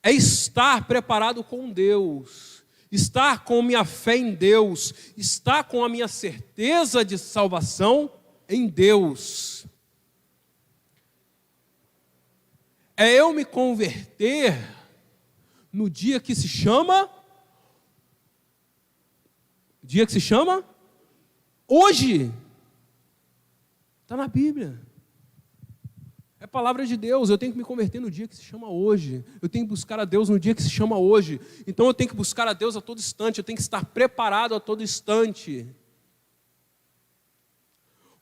é estar preparado com Deus, estar com minha fé em Deus, estar com a minha certeza de salvação em Deus. É eu me converter no dia que se chama hoje. Está na Bíblia. É palavra de Deus. Eu tenho que me converter no dia que se chama hoje. Eu tenho que buscar a Deus no dia que se chama hoje. Então eu tenho que buscar a Deus a todo instante. Eu tenho que estar preparado a todo instante.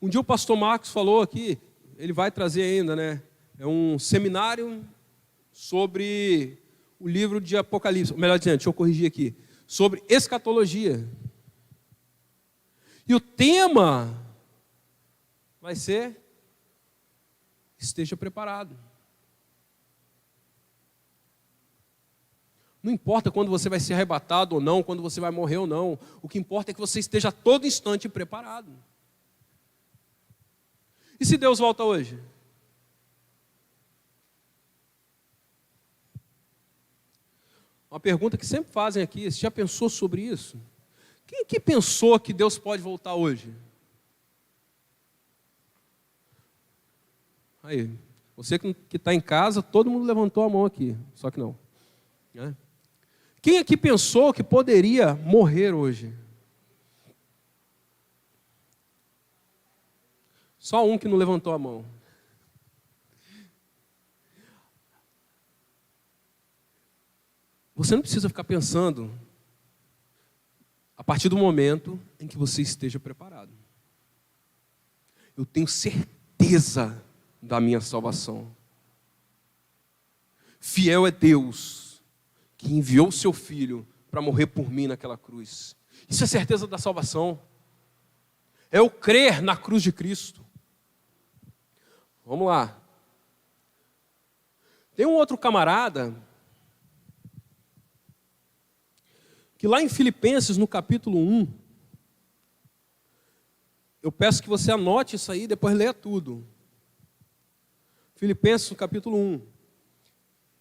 Um dia o pastor Marcos falou aqui, ele vai trazer ainda, né? É um seminário sobre o livro de Apocalipse. Melhor dizendo, deixa eu corrigir aqui. Sobre escatologia. E o tema vai ser: esteja preparado. Não importa quando você vai ser arrebatado ou não, quando você vai morrer ou não. O que importa é que você esteja a todo instante preparado. E se Deus volta hoje? Uma pergunta que sempre fazem aqui: você já pensou sobre isso? Quem aqui pensou que Deus pode voltar hoje? Aí, você que está em casa, todo mundo levantou a mão aqui, só que não. Né? Quem aqui pensou que poderia morrer hoje? Só um que não levantou a mão. Você não precisa ficar pensando a partir do momento em que você esteja preparado. Eu tenho certeza da minha salvação. Fiel é Deus que enviou o seu Filho para morrer por mim naquela cruz. Isso é certeza da salvação. É eu crer na cruz de Cristo. Vamos lá. Tem um outro camarada que lá em Filipenses, no capítulo 1, eu peço que você anote isso aí e depois leia tudo. Filipenses, no capítulo 1.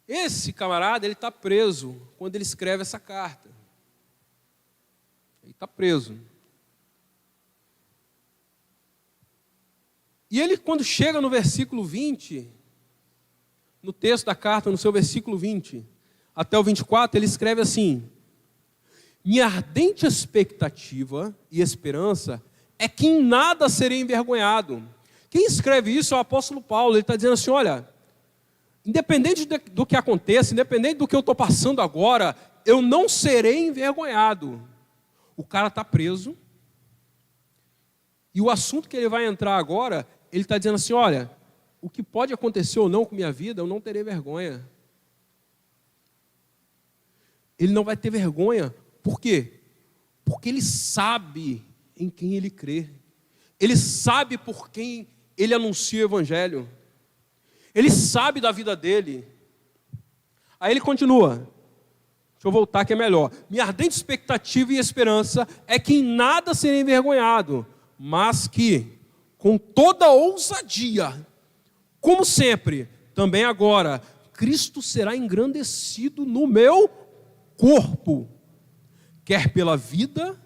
Esse camarada, ele está preso quando ele escreve essa carta. Ele está preso. E ele, quando chega no versículo 20, no texto da carta, no seu versículo 20, até o 24, ele escreve assim: minha ardente expectativa e esperança é que em nada serei envergonhado. Quem escreve isso é o apóstolo Paulo. Ele está dizendo assim, olha, independente do que aconteça, independente do que eu estou passando agora, eu não serei envergonhado. O cara está preso. E o assunto que ele vai entrar agora, ele está dizendo assim, olha, o que pode acontecer ou não com minha vida, eu não terei vergonha. Ele não vai ter vergonha. Por quê? Porque ele sabe em quem ele crê. Ele sabe por quem ele anuncia o evangelho. Ele sabe da vida dele. Aí ele continua. Deixa eu voltar que é melhor. Minha ardente expectativa e esperança é que em nada serei envergonhado, mas que, com toda ousadia, como sempre, também agora, Cristo será engrandecido no meu corpo, quer pela vida,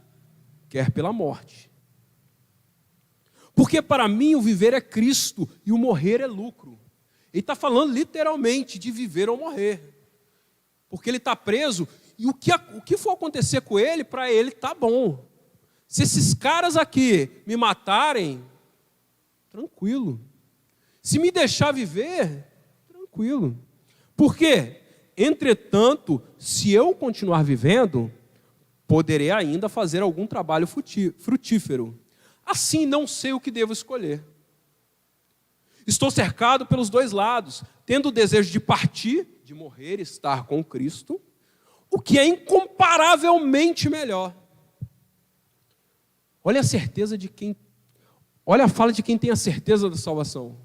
quer pela morte. Porque para mim o viver é Cristo e o morrer é lucro. Ele está falando literalmente de viver ou morrer. Porque ele está preso e o que for acontecer com ele, para ele está bom. Se esses caras aqui me matarem, tranquilo. Se me deixar viver, tranquilo. Por quê? Entretanto, se eu continuar vivendo, poderei ainda fazer algum trabalho frutífero. Assim não sei o que devo escolher. Estou cercado pelos dois lados, tendo o desejo de partir, de morrer e estar com Cristo, o que é incomparavelmente melhor. Olha a certeza de quem, olha a fala de quem tem a certeza da salvação.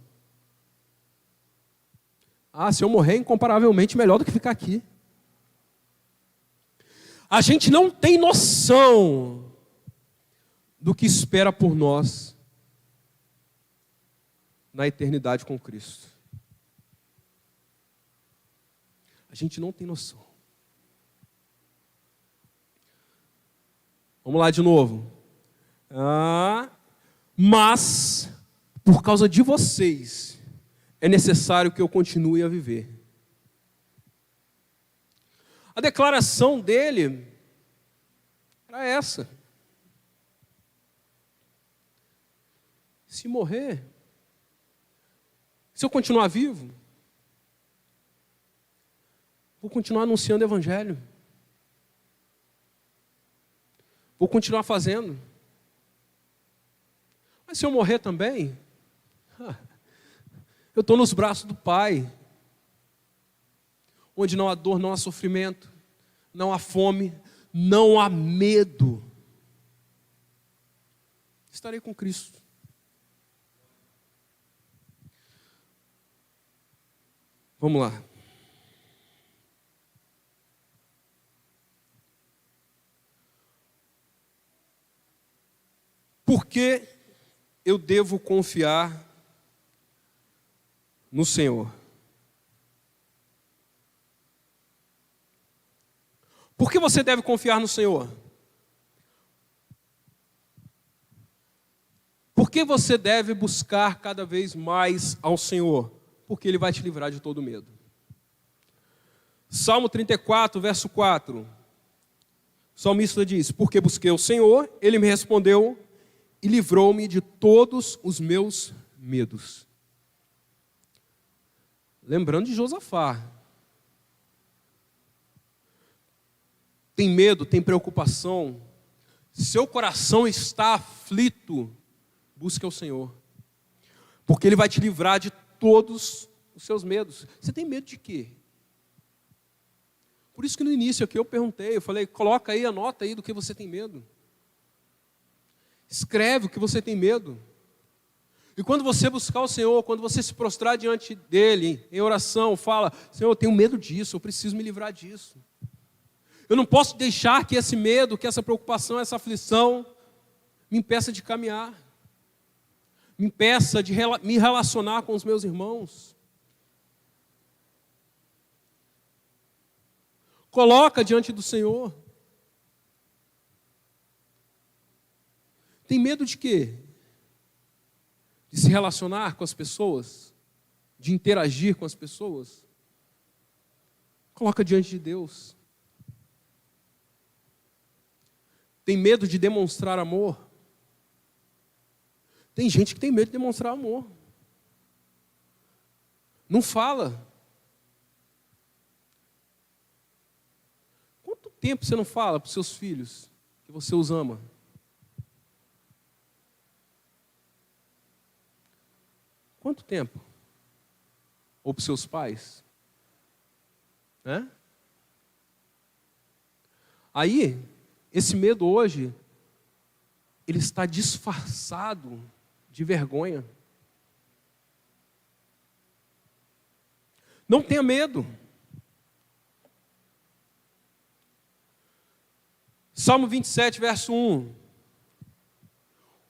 Ah, se eu morrer é incomparavelmente melhor do que ficar aqui. A gente não tem noção do que espera por nós na eternidade com Cristo. A gente não tem noção. Vamos lá de novo. Mas, por causa de vocês, é necessário que eu continue a viver. A declaração dele era essa. Se morrer, se eu continuar vivo, vou continuar anunciando o evangelho. Vou continuar fazendo. Mas se eu morrer também, eu estou nos braços do Pai, onde não há dor, não há sofrimento, não há fome, não há medo. Estarei com Cristo. Vamos lá. Por que eu devo confiar no Senhor? Por que você deve confiar no Senhor? Por que você deve buscar cada vez mais ao Senhor? Porque Ele vai te livrar de todo medo. Salmo 34, verso 4. O salmista diz: porque busquei o Senhor, Ele me respondeu e livrou-me de todos os meus medos. Lembrando de Josafá. Tem medo, tem preocupação, seu coração está aflito, busque ao Senhor. Porque Ele vai te livrar de todos os seus medos. Você tem medo de quê? Por isso que no início aqui eu perguntei, eu falei, coloca aí, anota aí do que você tem medo. Escreve o que você tem medo. E quando você buscar o Senhor, quando você se prostrar diante dEle, em oração, fala, Senhor, eu tenho medo disso, eu preciso me livrar disso. Eu não posso deixar que esse medo, que essa preocupação, essa aflição, me impeça de caminhar. Me impeça de me relacionar com os meus irmãos. Coloca diante do Senhor. Tem medo de quê? De se relacionar com as pessoas? De interagir com as pessoas? Coloca diante de Deus. Tem medo de demonstrar amor? Tem gente que tem medo de demonstrar amor. Não fala. Quanto tempo você não fala para os seus filhos que você os ama? Quanto tempo? Ou para os seus pais? Aí, esse medo hoje, ele está disfarçado de vergonha. Não tenha medo. Salmo 27, verso 1.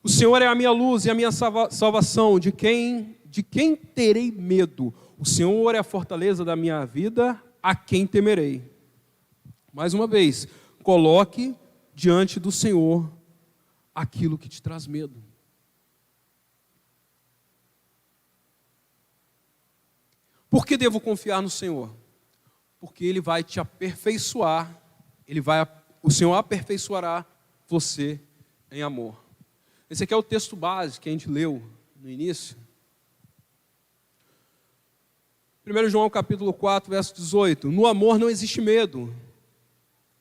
O Senhor é a minha luz e a minha salvação, de quem terei medo? O Senhor é a fortaleza da minha vida, a quem temerei? Mais uma vez, coloque diante do Senhor aquilo que te traz medo. Por que devo confiar no Senhor? Porque Ele vai te aperfeiçoar, o Senhor aperfeiçoará você em amor. Esse aqui é o texto base que a gente leu no início. 1 João capítulo 4, verso 18. No amor não existe medo.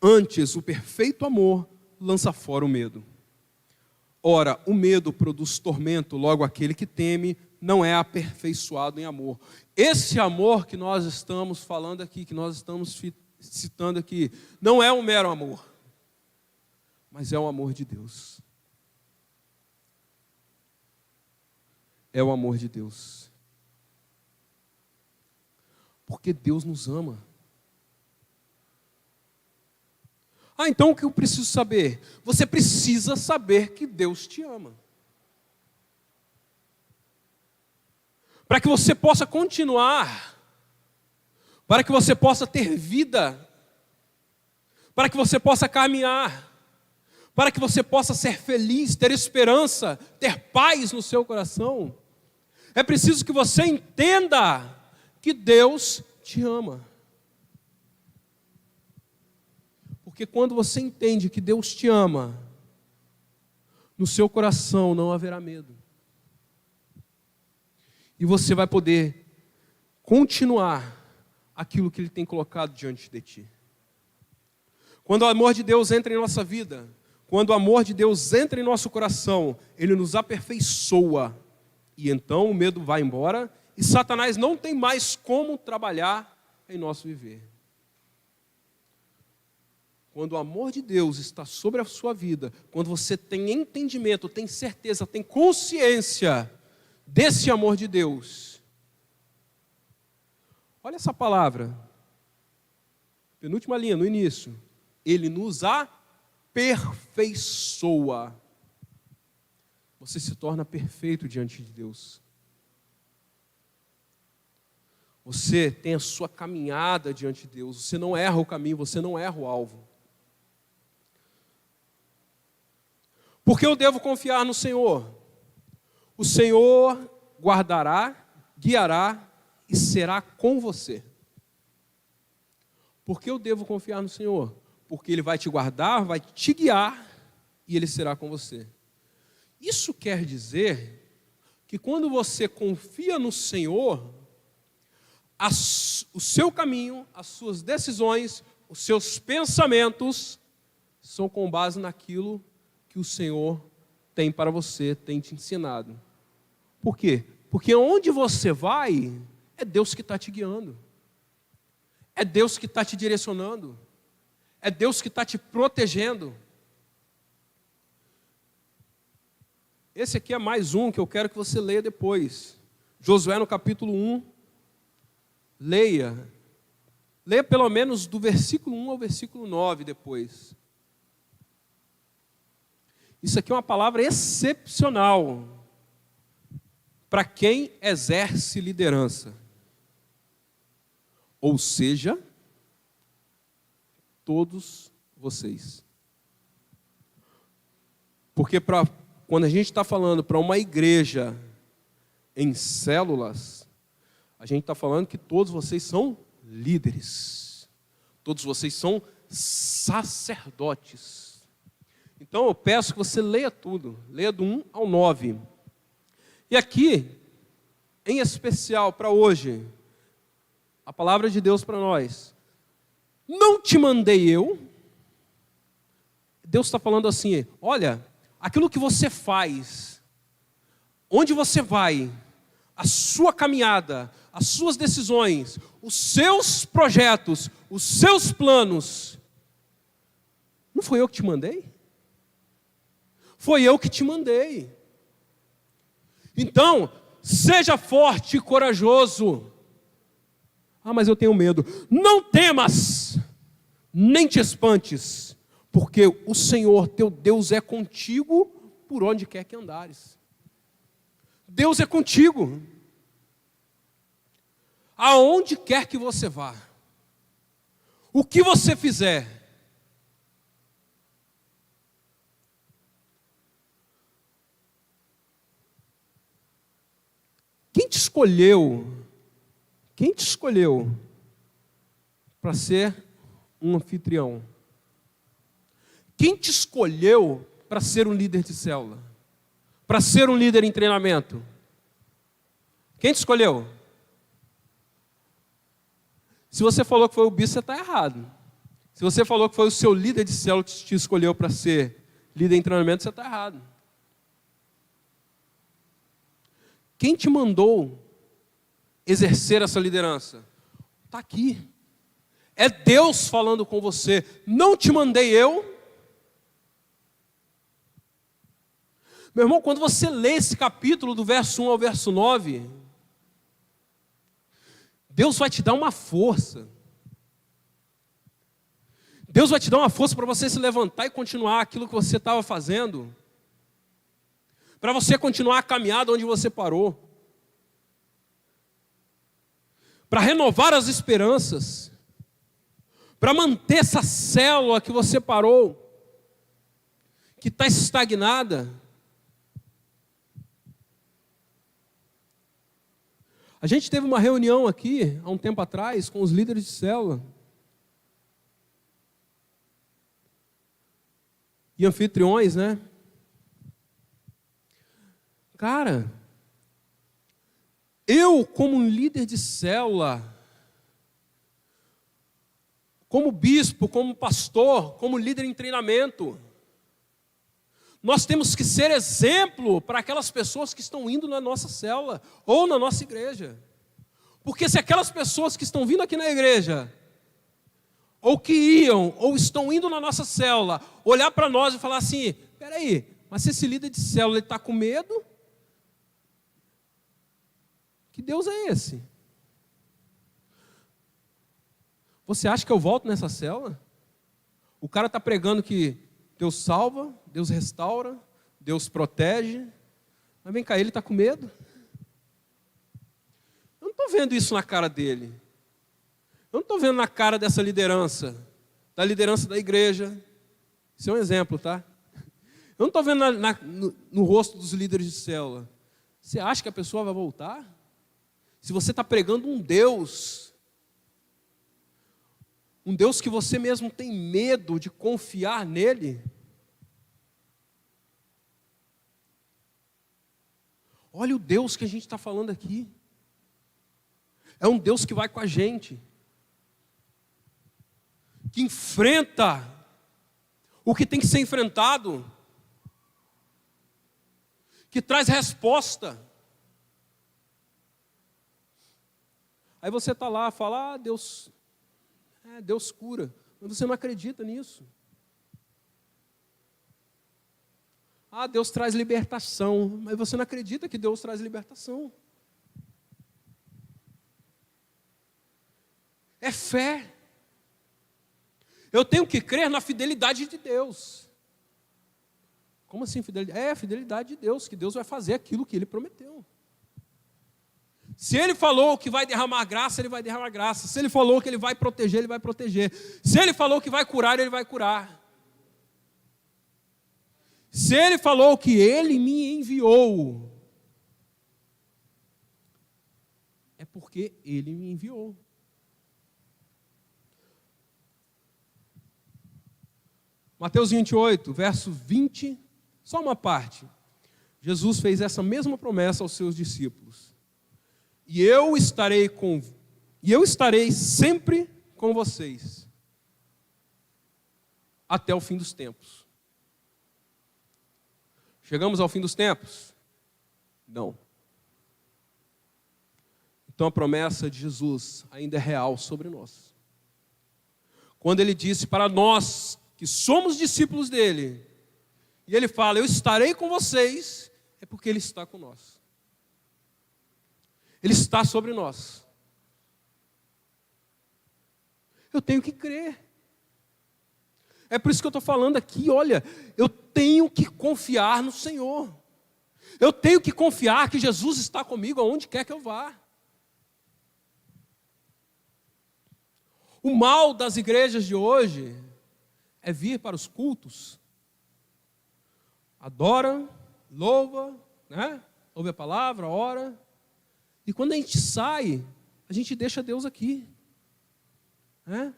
Antes, o perfeito amor lança fora o medo. Ora, o medo produz tormento, logo aquele que teme não é aperfeiçoado em amor. Esse amor que nós estamos falando aqui, que nós estamos citando aqui, não é um mero amor, mas é o amor de Deus. É o amor de Deus. Porque Deus nos ama. Então o que eu preciso saber? Você precisa saber que Deus te ama. Para que você possa continuar, para que você possa ter vida, para que você possa caminhar, para que você possa ser feliz, ter esperança, ter paz no seu coração, é preciso que você entenda que Deus te ama. Porque quando você entende que Deus te ama, no seu coração não haverá medo. E você vai poder continuar aquilo que Ele tem colocado diante de ti. Quando o amor de Deus entra em nossa vida, quando o amor de Deus entra em nosso coração, Ele nos aperfeiçoa. E então o medo vai embora e Satanás não tem mais como trabalhar em nosso viver. Quando o amor de Deus está sobre a sua vida, quando você tem entendimento, tem certeza, tem consciência desse amor de Deus. Olha essa palavra. Penúltima linha, no início. Ele nos aperfeiçoa. Você se torna perfeito diante de Deus. Você tem a sua caminhada diante de Deus. Você não erra o caminho, você não erra o alvo. Por que eu devo confiar no Senhor? O Senhor guardará, guiará e será com você. Por que eu devo confiar no Senhor? Porque Ele vai te guardar, vai te guiar e Ele será com você. Isso quer dizer que quando você confia no Senhor, o seu caminho, as suas decisões, os seus pensamentos são com base naquilo que o Senhor tem para você, tem te ensinado. Por quê? Porque onde você vai, é Deus que está te guiando. É Deus que está te direcionando. É Deus que está te protegendo. Esse aqui é mais um que eu quero que você leia depois. Josué no capítulo 1. Leia. Leia pelo menos do versículo 1 ao versículo 9 depois. Isso aqui é uma palavra excepcional para quem exerce liderança. Ou seja, todos vocês. Porque quando a gente está falando para uma igreja em células, a gente está falando que todos vocês são líderes. Todos vocês são sacerdotes. Então eu peço que você leia tudo. Leia do 1 ao 9. E aqui, em especial para hoje, a palavra de Deus para nós. Não te mandei eu. Deus está falando assim, olha, aquilo que você faz, onde você vai, a sua caminhada, as suas decisões, os seus projetos, os seus planos, não foi eu que te mandei? Foi eu que te mandei. Então, seja forte e corajoso. Ah, mas eu tenho medo. Não temas, nem te espantes, porque o Senhor teu Deus é contigo por onde quer que andares. Deus é contigo. Aonde quer que você vá. O que você fizer. Quem te escolheu? Quem te escolheu para ser um anfitrião? Quem te escolheu para ser um líder de célula? Para ser um líder em treinamento? Quem te escolheu? Se você falou que foi o bispo, você está errado. Se você falou que foi o seu líder de célula que te escolheu para ser líder em treinamento, você está errado. Quem te mandou exercer essa liderança? Está aqui. É Deus falando com você. Não te mandei eu. Meu irmão, quando você lê esse capítulo do verso 1 ao verso 9, Deus vai te dar uma força. Deus vai te dar uma força para você se levantar e continuar aquilo que você estava fazendo. Para você continuar a caminhada onde você parou. Para renovar as esperanças. Para manter essa célula que você parou. Que está estagnada. A gente teve uma reunião aqui, há um tempo atrás, com os líderes de célula. E anfitriões, né? Cara, eu como um líder de célula, como bispo, como pastor, como líder em treinamento, nós temos que ser exemplo para aquelas pessoas que estão indo na nossa célula ou na nossa igreja. Porque se aquelas pessoas que estão vindo aqui na igreja, ou que iam, ou estão indo na nossa célula, olhar para nós e falar assim, peraí, mas se esse líder de célula está com medo, que Deus é esse? Você acha que eu volto nessa célula? O cara está pregando que Deus salva, Deus restaura, Deus protege. Mas vem cá, ele está com medo? Eu não estou vendo isso na cara dele. Eu não estou vendo na cara dessa liderança, da liderança da igreja. Isso é um exemplo, tá? Eu não estou vendo no rosto dos líderes de célula. Você acha que a pessoa vai voltar? Se você está pregando um Deus que você mesmo tem medo de confiar nele. Olha o Deus que a gente está falando aqui. É um Deus que vai com a gente. Que enfrenta o que tem que ser enfrentado. Que traz resposta. Aí você está lá, fala, Deus cura. Mas você não acredita nisso. Ah, Deus traz libertação, mas você não acredita que Deus traz libertação. É fé. Eu tenho que crer na fidelidade de Deus. Como assim fidelidade? É a fidelidade de Deus, que Deus vai fazer aquilo que Ele prometeu. Se Ele falou que vai derramar graça, Ele vai derramar graça. Se Ele falou que Ele vai proteger, Ele vai proteger. Se Ele falou que vai curar, Ele vai curar. Se Ele falou que Ele me enviou, é porque Ele me enviou. Mateus 28, verso 20, só uma parte. Jesus fez essa mesma promessa aos seus discípulos. E eu estarei sempre com vocês, até o fim dos tempos. Chegamos ao fim dos tempos? Não. Então a promessa de Jesus ainda é real sobre nós. Quando Ele disse para nós que somos discípulos dEle, e Ele fala, eu estarei com vocês, é porque Ele está com nós. Ele está sobre nós. Eu tenho que crer. É por isso que eu estou falando aqui, olha, eu tenho que confiar no Senhor. Eu tenho que confiar que Jesus está comigo aonde quer que eu vá. O mal das igrejas de hoje é vir para os cultos, adora, louva, né? Ouve a palavra, ora, e quando a gente sai, a gente deixa Deus aqui, né?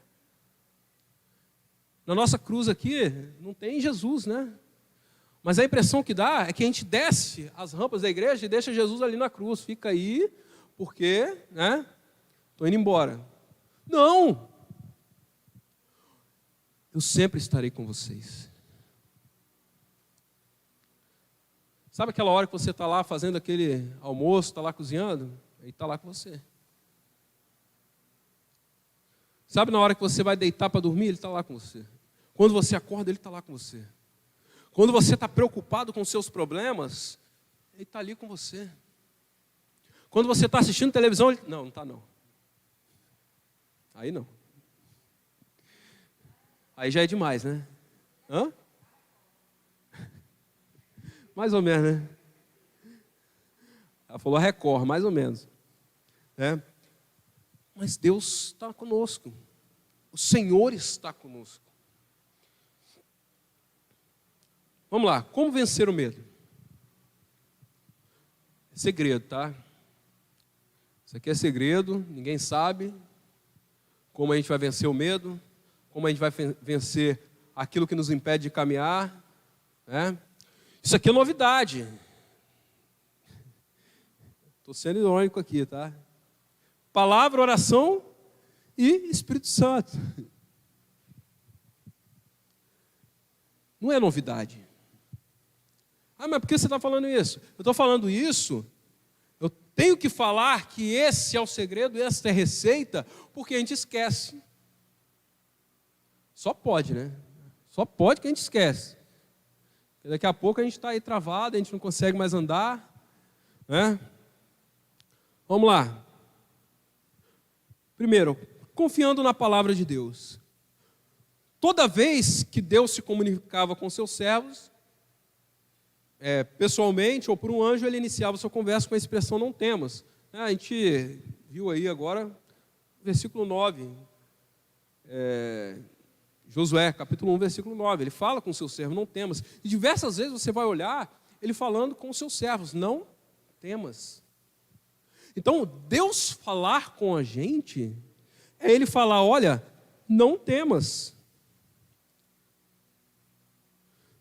Na nossa cruz aqui, não tem Jesus, né? Mas a impressão que dá é que a gente desce as rampas da igreja e deixa Jesus ali na cruz, fica aí, porque, né? Estou indo embora. Não! Eu sempre estarei com vocês. Sabe aquela hora que você está lá fazendo aquele almoço, está lá cozinhando? Ele está lá com você. Sabe na hora que você vai deitar para dormir? Ele está lá com você. Quando você acorda, Ele está lá com você. Quando você está preocupado com os seus problemas, Ele está ali com você. Quando você está assistindo televisão, Ele... Não está não. Aí não. Aí já é demais, né? Hã? Mais ou menos, né? Ela falou Record, mais ou menos. É. Mas Deus está conosco. O Senhor está conosco. Vamos lá, como vencer o medo? É segredo, tá? Isso aqui é segredo, ninguém sabe como a gente vai vencer o medo, como a gente vai vencer aquilo que nos impede de caminhar, né? Isso aqui é novidade. Estou sendo irônico aqui, tá? Palavra, oração e Espírito Santo. Não é novidade. Ah, mas por que você está falando isso? Eu estou falando isso, eu tenho que falar que esse é o segredo, essa é a receita, porque a gente esquece. Só pode, né? Só pode que a gente esquece. Daqui a pouco a gente está aí travado, a gente não consegue mais andar, né? Vamos lá. Primeiro, confiando na palavra de Deus. Toda vez que Deus se comunicava com seus servos, pessoalmente ou por um anjo, Ele iniciava sua conversa com a expressão não temas. A gente viu aí agora, versículo 9, Josué, capítulo 1, versículo 9. Ele fala com o seu servo, não temas. E diversas vezes você vai olhar ele falando com os seus servos, não temas. Então, Deus falar com a gente é Ele falar, olha, não temas.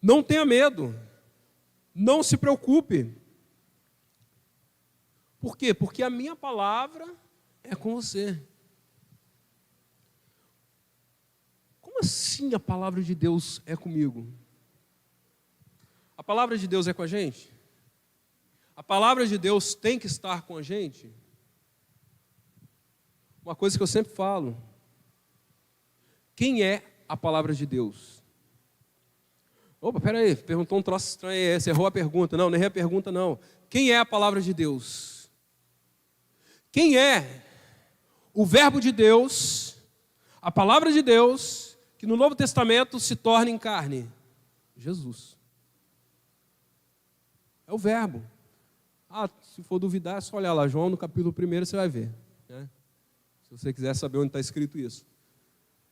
Não tenha medo. Não se preocupe. Por quê? Porque a minha palavra é com você. Como assim a palavra de Deus é comigo? A palavra de Deus é com a gente? A palavra de Deus tem que estar com a gente? Uma coisa que eu sempre falo. Quem é a palavra de Deus? Opa, peraí, perguntou um troço estranho aí, você errou a pergunta. Não, não errei a pergunta não. Quem é a palavra de Deus? Quem é o verbo de Deus, a palavra de Deus, que no Novo Testamento se torna em carne? Jesus. É o verbo. Se for duvidar, é só olhar lá, João, no capítulo 1, você vai ver. Né? Se você quiser saber onde está escrito isso.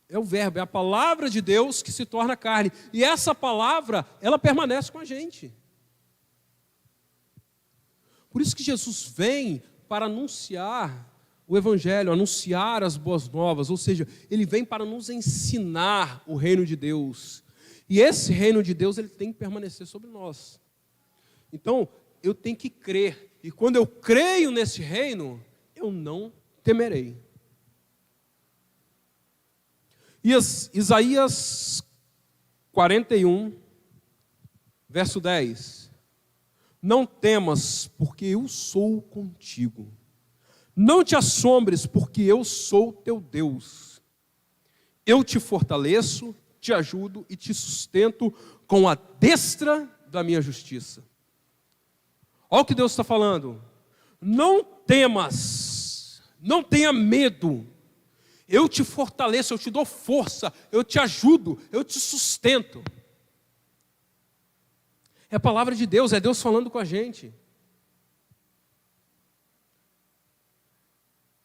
É o verbo, é a palavra de Deus que se torna carne. E essa palavra, ela permanece com a gente. Por isso que Jesus vem para anunciar o Evangelho, anunciar as boas novas. Ou seja, Ele vem para nos ensinar o reino de Deus. E esse reino de Deus, ele tem que permanecer sobre nós. Então, eu tenho que crer. E quando eu creio nesse reino, eu não temerei. Isaías 41, verso 10. Não temas, porque eu sou contigo. Não te assombres, porque eu sou teu Deus. Eu te fortaleço, te ajudo e te sustento com a destra da minha justiça. Olha o que Deus está falando. Não temas, não tenha medo. Eu te fortaleço, eu te dou força, eu te ajudo, eu te sustento. É a palavra de Deus, é Deus falando com a gente.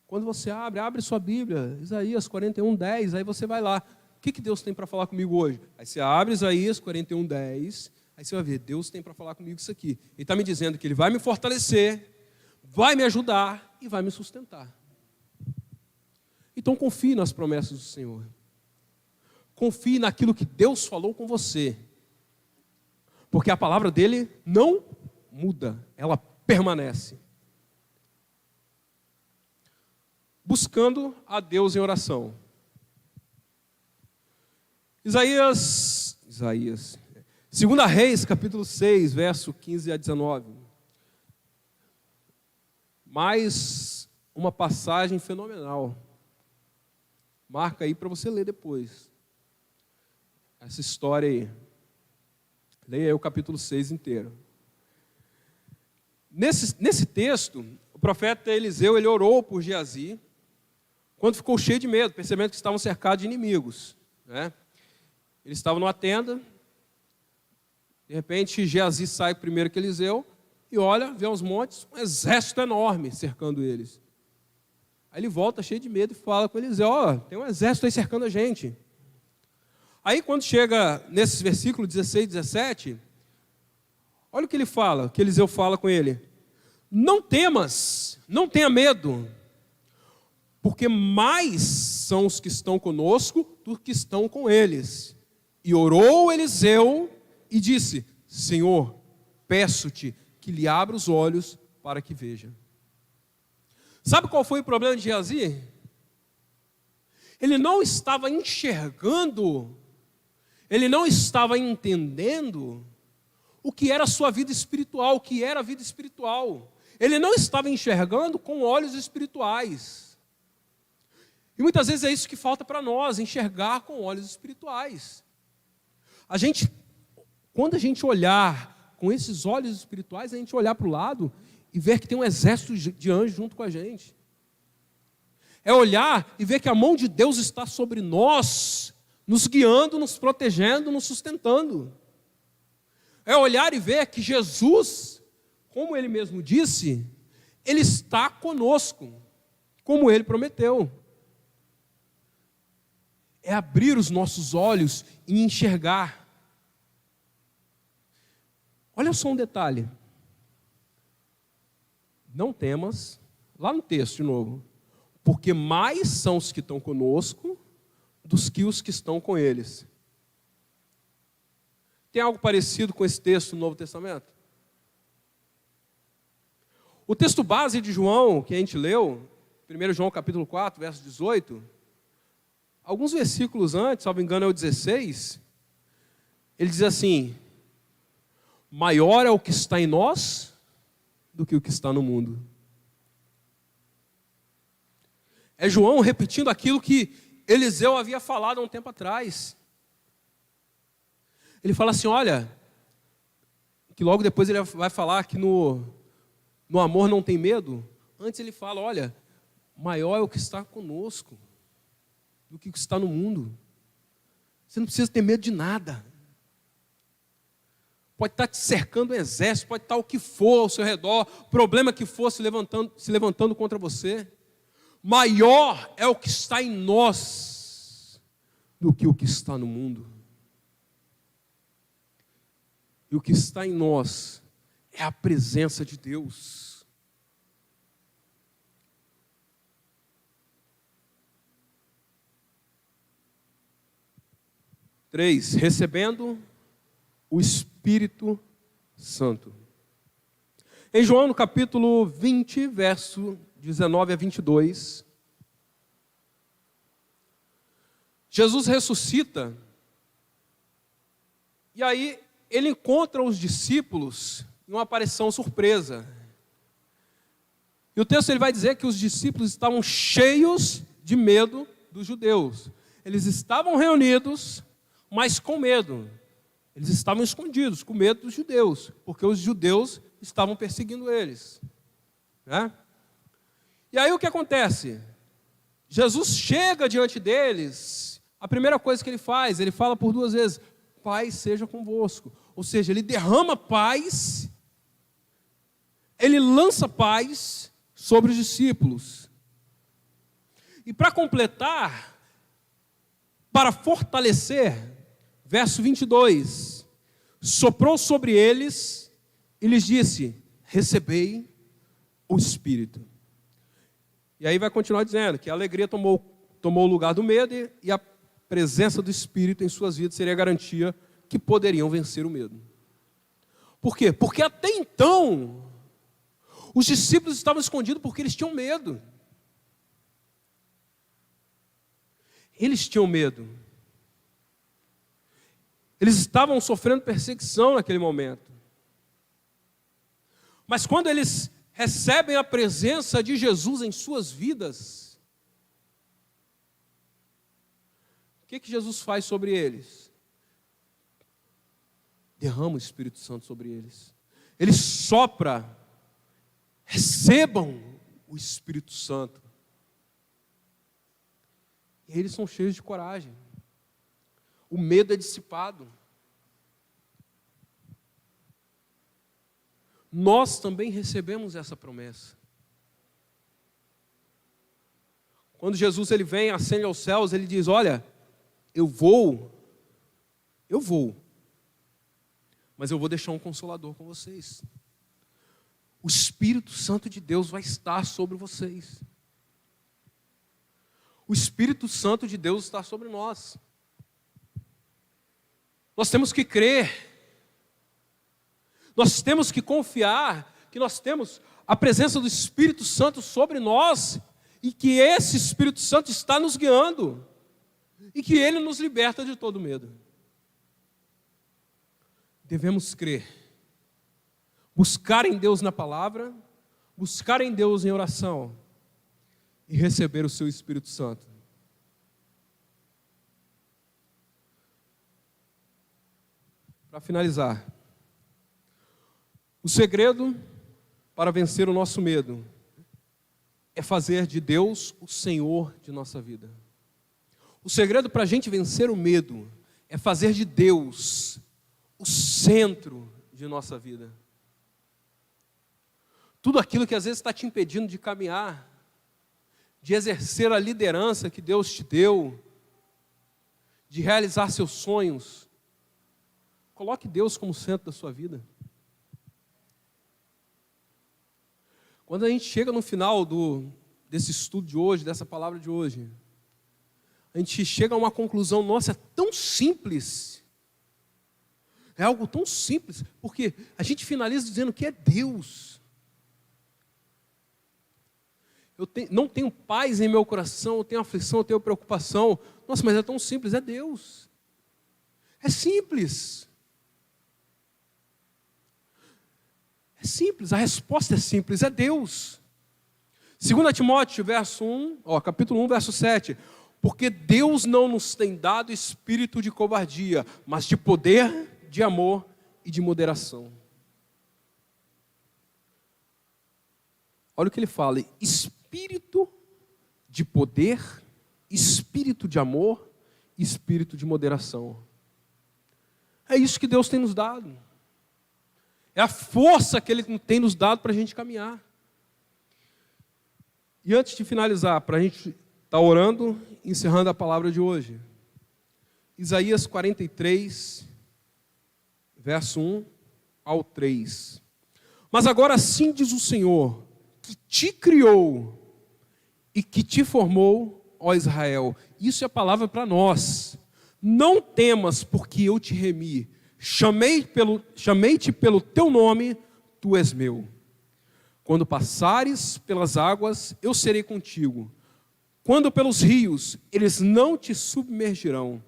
Quando você abre sua Bíblia, Isaías 41, 10, aí você vai lá. O que Deus tem para falar comigo hoje? Aí você abre Isaías 41, 10, aí você vai ver, Deus tem para falar comigo isso aqui. Ele está me dizendo que Ele vai me fortalecer, vai me ajudar e vai me sustentar. Então confie nas promessas do Senhor. Confie naquilo que Deus falou com você. Porque a palavra dele não muda, ela permanece. Buscando a Deus em oração. Isaías, 2 Reis, capítulo 6, verso 15 a 19. Mais uma passagem fenomenal. Marca aí para você ler depois. Essa história aí. Leia aí o capítulo 6 inteiro. Nesse texto, o profeta Eliseu, ele orou por Geazi, quando ficou cheio de medo, percebendo que estavam cercados de inimigos. Né? Eles estavam numa tenda, de repente Geazi sai primeiro que Eliseu, e olha, vê aos montes, um exército enorme cercando eles. Aí ele volta cheio de medo e fala com Eliseu, tem um exército aí cercando a gente. Aí quando chega nesses versículos 16 e 17, olha o que ele fala, o que Eliseu fala com ele. Não temas, não tenha medo, porque mais são os que estão conosco do que estão com eles. E orou Eliseu e disse, Senhor, peço-te que lhe abra os olhos para que veja. Sabe qual foi o problema de Geazi? Ele não estava enxergando, ele não estava entendendo o que era a sua vida espiritual, o que era a vida espiritual. Ele não estava enxergando com olhos espirituais. E muitas vezes é isso que falta para nós, enxergar com olhos espirituais. Quando a gente olhar com esses olhos espirituais, a gente olhar para o lado e ver que tem um exército de anjos junto com a gente. É olhar e ver que a mão de Deus está sobre nós, nos guiando, nos protegendo, nos sustentando. É olhar e ver que Jesus, como Ele mesmo disse, Ele está conosco, como Ele prometeu. É abrir os nossos olhos e enxergar. Olha só um detalhe. Não temas, lá no texto de novo, porque mais são os que estão conosco dos que os que estão com eles. Tem algo parecido com esse texto no Novo Testamento? O texto base de João, que a gente leu, 1 João capítulo 4, verso 18, alguns versículos antes, salvo engano é o 16, ele diz assim, maior é o que está em nós do que o que está no mundo. É João repetindo aquilo que Eliseu havia falado há um tempo atrás. ele fala assim, olha, que logo depois ele vai falar que no amor não tem medo. Antes ele fala, olha, maior é o que está conosco do que o que está no mundo. Você não precisa ter medo de nada. Pode estar te cercando um exército, pode estar o que for ao seu redor, problema que for se levantando contra você. Maior é o que está em nós do que o que está no mundo. E o que está em nós é a presença de Deus. Três, recebendo o Espírito Santo. Em João, no capítulo 20, verso 19 a 22, Jesus ressuscita, e aí ele encontra os discípulos em uma aparição surpresa. E o texto ele vai dizer que os discípulos estavam cheios de medo dos judeus. Eles estavam reunidos, mas com medo. Eles estavam escondidos, com medo dos judeus, porque os judeus estavam perseguindo eles. Né? E aí o que acontece? Jesus chega diante deles, a primeira coisa que ele faz, ele fala por 2 vezes, paz seja convosco. Ou seja, ele derrama paz, ele lança paz sobre os discípulos. E para completar, para fortalecer, verso 22, soprou sobre eles e lhes disse, recebei o Espírito. E aí vai continuar dizendo que a alegria tomou o lugar do medo e a presença do Espírito em suas vidas seria a garantia que poderiam vencer o medo. Por quê? Porque até então, os discípulos estavam escondidos porque eles tinham medo. Eles tinham medo. Eles estavam sofrendo perseguição naquele momento. Mas quando eles recebem a presença de Jesus em suas vidas, o que Jesus faz sobre eles? Derrama o Espírito Santo sobre eles. Ele sopra, recebam o Espírito Santo. E eles são cheios de coragem. O medo é dissipado. Nós também recebemos essa promessa. Quando Jesus ele vem, ascende aos céus, ele diz, olha, eu vou, mas eu vou deixar um consolador com vocês. O Espírito Santo de Deus vai estar sobre vocês. O Espírito Santo de Deus está sobre nós. Nós temos que crer. Nós temos que confiar que nós temos a presença do Espírito Santo sobre nós e que esse Espírito Santo está nos guiando e que Ele nos liberta de todo medo. Devemos crer, buscar em Deus na palavra, buscar em Deus em oração e receber o seu Espírito Santo. Para finalizar, o segredo para vencer o nosso medo é fazer de Deus o Senhor de nossa vida. O segredo para a gente vencer o medo é fazer de Deus o centro de nossa vida. Tudo aquilo que às vezes está te impedindo de caminhar, de exercer a liderança que Deus te deu, de realizar seus sonhos, coloque Deus como centro da sua vida. Quando a gente chega no final desse estudo de hoje, dessa palavra de hoje, a gente chega a uma conclusão, nossa, é tão simples. É algo tão simples, porque a gente finaliza dizendo que é Deus. Não tenho paz em meu coração, eu tenho aflição, eu tenho preocupação. Nossa, mas é tão simples, é Deus. É simples. É simples, a resposta é simples, é Deus. 2 Timóteo, capítulo 1, verso 7. Porque Deus não nos tem dado espírito de covardia, mas de poder, de amor e de moderação. Olha o que ele fala: espírito de poder, espírito de amor e espírito de moderação. É isso que Deus tem nos dado. É a força que Ele tem nos dado para a gente caminhar. E antes de finalizar, para a gente estar orando, encerrando a palavra de hoje, Isaías 43, verso 1 ao 3. Mas agora assim diz o Senhor, que te criou e que te formou, ó Israel. Isso é a palavra para nós. Não temas, porque eu te remi. Chamei-te pelo teu nome, tu és meu. Quando passares pelas águas, eu serei contigo. Quando pelos rios, eles não te submergirão.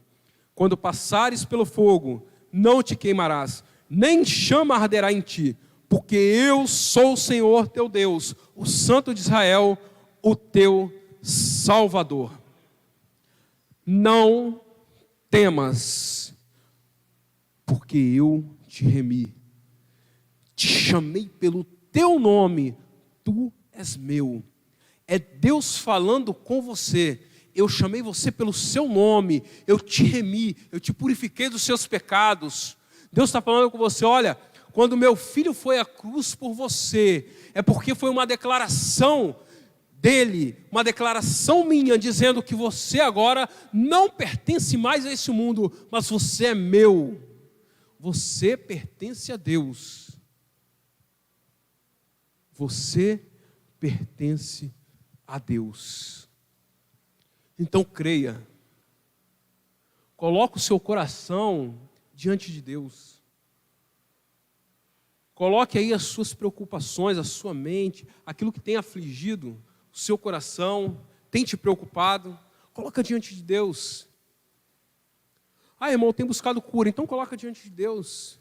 Quando passares pelo fogo, não te queimarás, nem chama arderá em ti, porque eu sou o Senhor teu Deus, o Santo de Israel, o teu Salvador. Não temas, porque eu te remi, te chamei pelo teu nome, tu és meu. É Deus falando com você. Eu chamei você pelo seu nome, eu te remi, eu te purifiquei dos seus pecados. Deus está falando com você: olha, quando meu filho foi à cruz por você, é porque foi uma declaração dele, uma declaração minha, dizendo que você agora não pertence mais a esse mundo, mas você é meu. Você pertence a Deus. Você pertence a Deus. Então creia. Coloque o seu coração diante de Deus. Coloque aí as suas preocupações, a sua mente, aquilo que tem afligido o seu coração, tem te preocupado. Coloca diante de Deus. Ah, irmão, tem buscado cura, então coloca diante de Deus.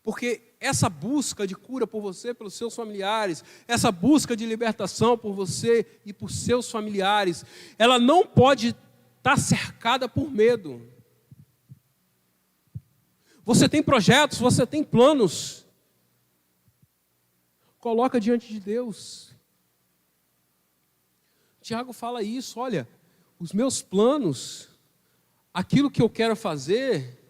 Porque essa busca de cura por você, pelos seus familiares, essa busca de libertação por você e por seus familiares, ela não pode estar cercada por medo. Você tem projetos, você tem planos. Coloca diante de Deus. Tiago fala isso: olha, os meus planos, aquilo que eu quero fazer,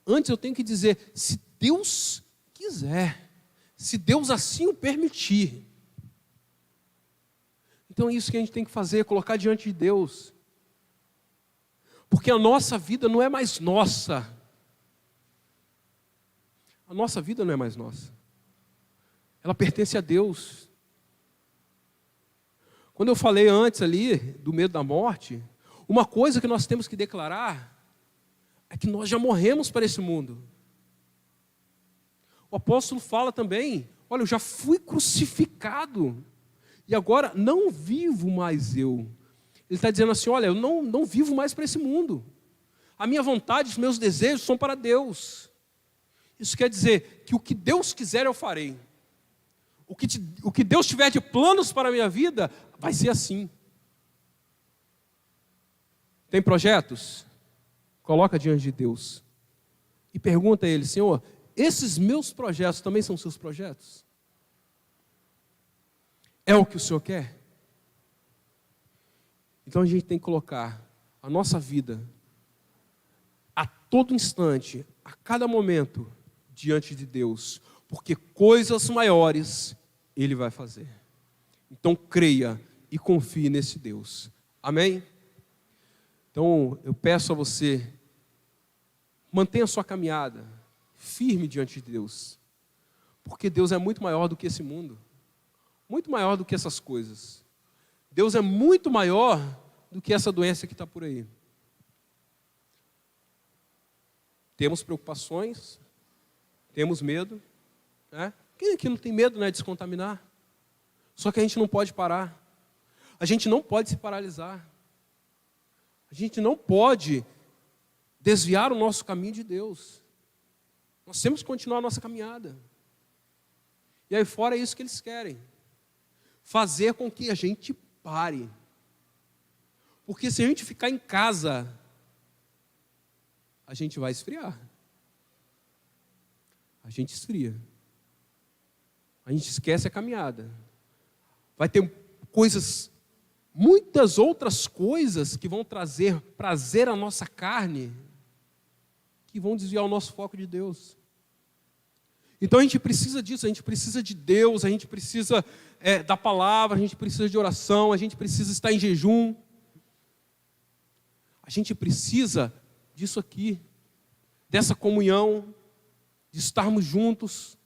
antes eu tenho que dizer, se Deus quiser, se Deus assim o permitir. Então é isso que a gente tem que fazer, colocar diante de Deus. Porque a nossa vida não é mais nossa. A nossa vida não é mais nossa. Ela pertence a Deus. Quando eu falei antes ali do medo da morte, uma coisa que nós temos que declarar é que nós já morremos para esse mundo. O apóstolo fala também: olha, eu já fui crucificado e agora não vivo mais eu. Ele está dizendo assim: olha, eu não vivo mais para esse mundo. A minha vontade, os meus desejos são para Deus. Isso quer dizer que o que Deus quiser eu farei. O que Deus tiver de planos para a minha vida, vai ser assim. Tem projetos? Coloca diante de Deus. E pergunta a Ele: Senhor, esses meus projetos também são seus projetos? É o que o Senhor quer? Então a gente tem que colocar a nossa vida a todo instante, a cada momento, diante de Deus, porque coisas maiores Ele vai fazer. Então creia e confie nesse Deus. Amém? Então eu peço a você, mantenha a sua caminhada firme diante de Deus, porque Deus é muito maior do que esse mundo, muito maior do que essas coisas. Deus é muito maior do que essa doença que está por aí. Temos preocupações, temos medo, né? Quem aqui não tem medo, né, de se contaminar? Só que a gente não pode parar. A gente não pode se paralisar. A gente não pode desviar o nosso caminho de Deus. Nós temos que continuar a nossa caminhada. E aí fora é isso que eles querem. Fazer com que a gente pare. Porque se a gente ficar em casa, a gente vai esfriar. gente esfria. A gente esquece a caminhada. Vai ter coisas, muitas outras coisas que vão trazer prazer à nossa carne, que vão desviar o nosso foco de Deus. Então a gente precisa disso, a gente precisa de Deus, a gente precisa da palavra, a gente precisa de oração, a gente precisa estar em jejum. A gente precisa disso aqui, dessa comunhão, de estarmos juntos,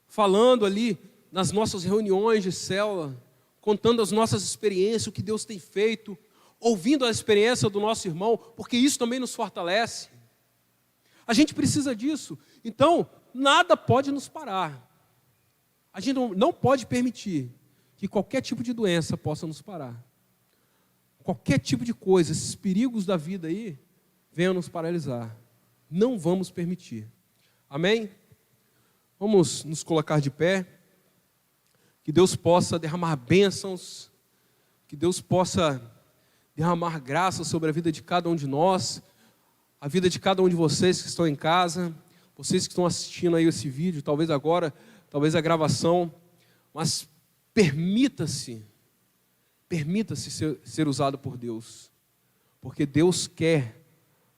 falando ali nas nossas reuniões de célula, contando as nossas experiências, o que Deus tem feito, ouvindo a experiência do nosso irmão, porque isso também nos fortalece. A gente precisa disso. Então, nada pode nos parar. A gente não pode permitir que qualquer tipo de doença possa nos parar. Qualquer tipo de coisa, esses perigos da vida aí, venham nos paralisar. Não vamos permitir. Amém? Vamos nos colocar de pé. Que Deus possa derramar bênçãos. Que Deus possa derramar graça sobre a vida de cada um de nós. A vida de cada um de vocês que estão em casa. Vocês que estão assistindo aí esse vídeo, talvez agora, talvez a gravação. Mas permita-se ser usado por Deus. Porque Deus quer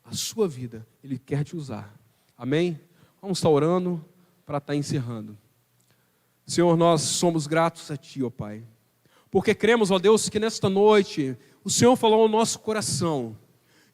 a sua vida. Ele quer te usar. Amém? Vamos estar orando para estar encerrando. Senhor, nós somos gratos a Ti, ó Pai. Porque cremos, ó Deus, que nesta noite o Senhor falou ao nosso coração.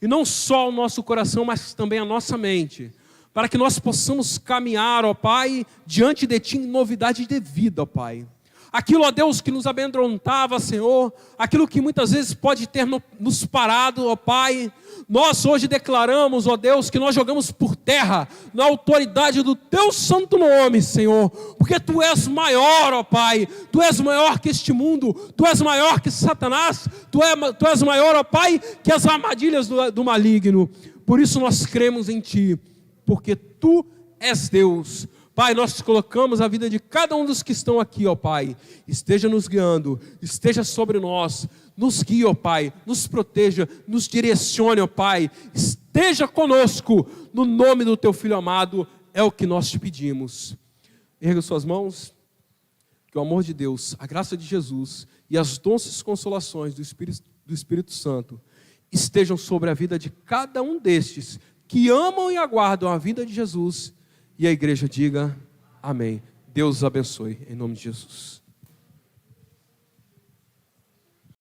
E não só ao nosso coração, mas também à nossa mente. Para que nós possamos caminhar, ó Pai, diante de Ti em novidade de vida, ó Pai. Aquilo, ó Deus, que nos amedrontava, Senhor, aquilo que muitas vezes pode ter nos parado, ó Pai, nós hoje declaramos, ó Deus, que nós jogamos por terra, na autoridade do Teu santo nome, Senhor, porque Tu és maior, ó Pai, Tu és maior que este mundo, Tu és maior que Satanás, Tu és maior, ó Pai, que as armadilhas do maligno. Por isso nós cremos em Ti, porque Tu és Deus. Pai, nós colocamos a vida de cada um dos que estão aqui, ó Pai. Esteja nos guiando, esteja sobre nós, nos guie, ó Pai, nos proteja, nos direcione, ó Pai. Esteja conosco, no nome do Teu Filho amado, é o que nós te pedimos. Erga suas mãos, que o amor de Deus, a graça de Jesus e as doces consolações do Espírito Santo estejam sobre a vida de cada um destes que amam e aguardam a vinda de Jesus. E a igreja diga amém. Deus os abençoe, em nome de Jesus.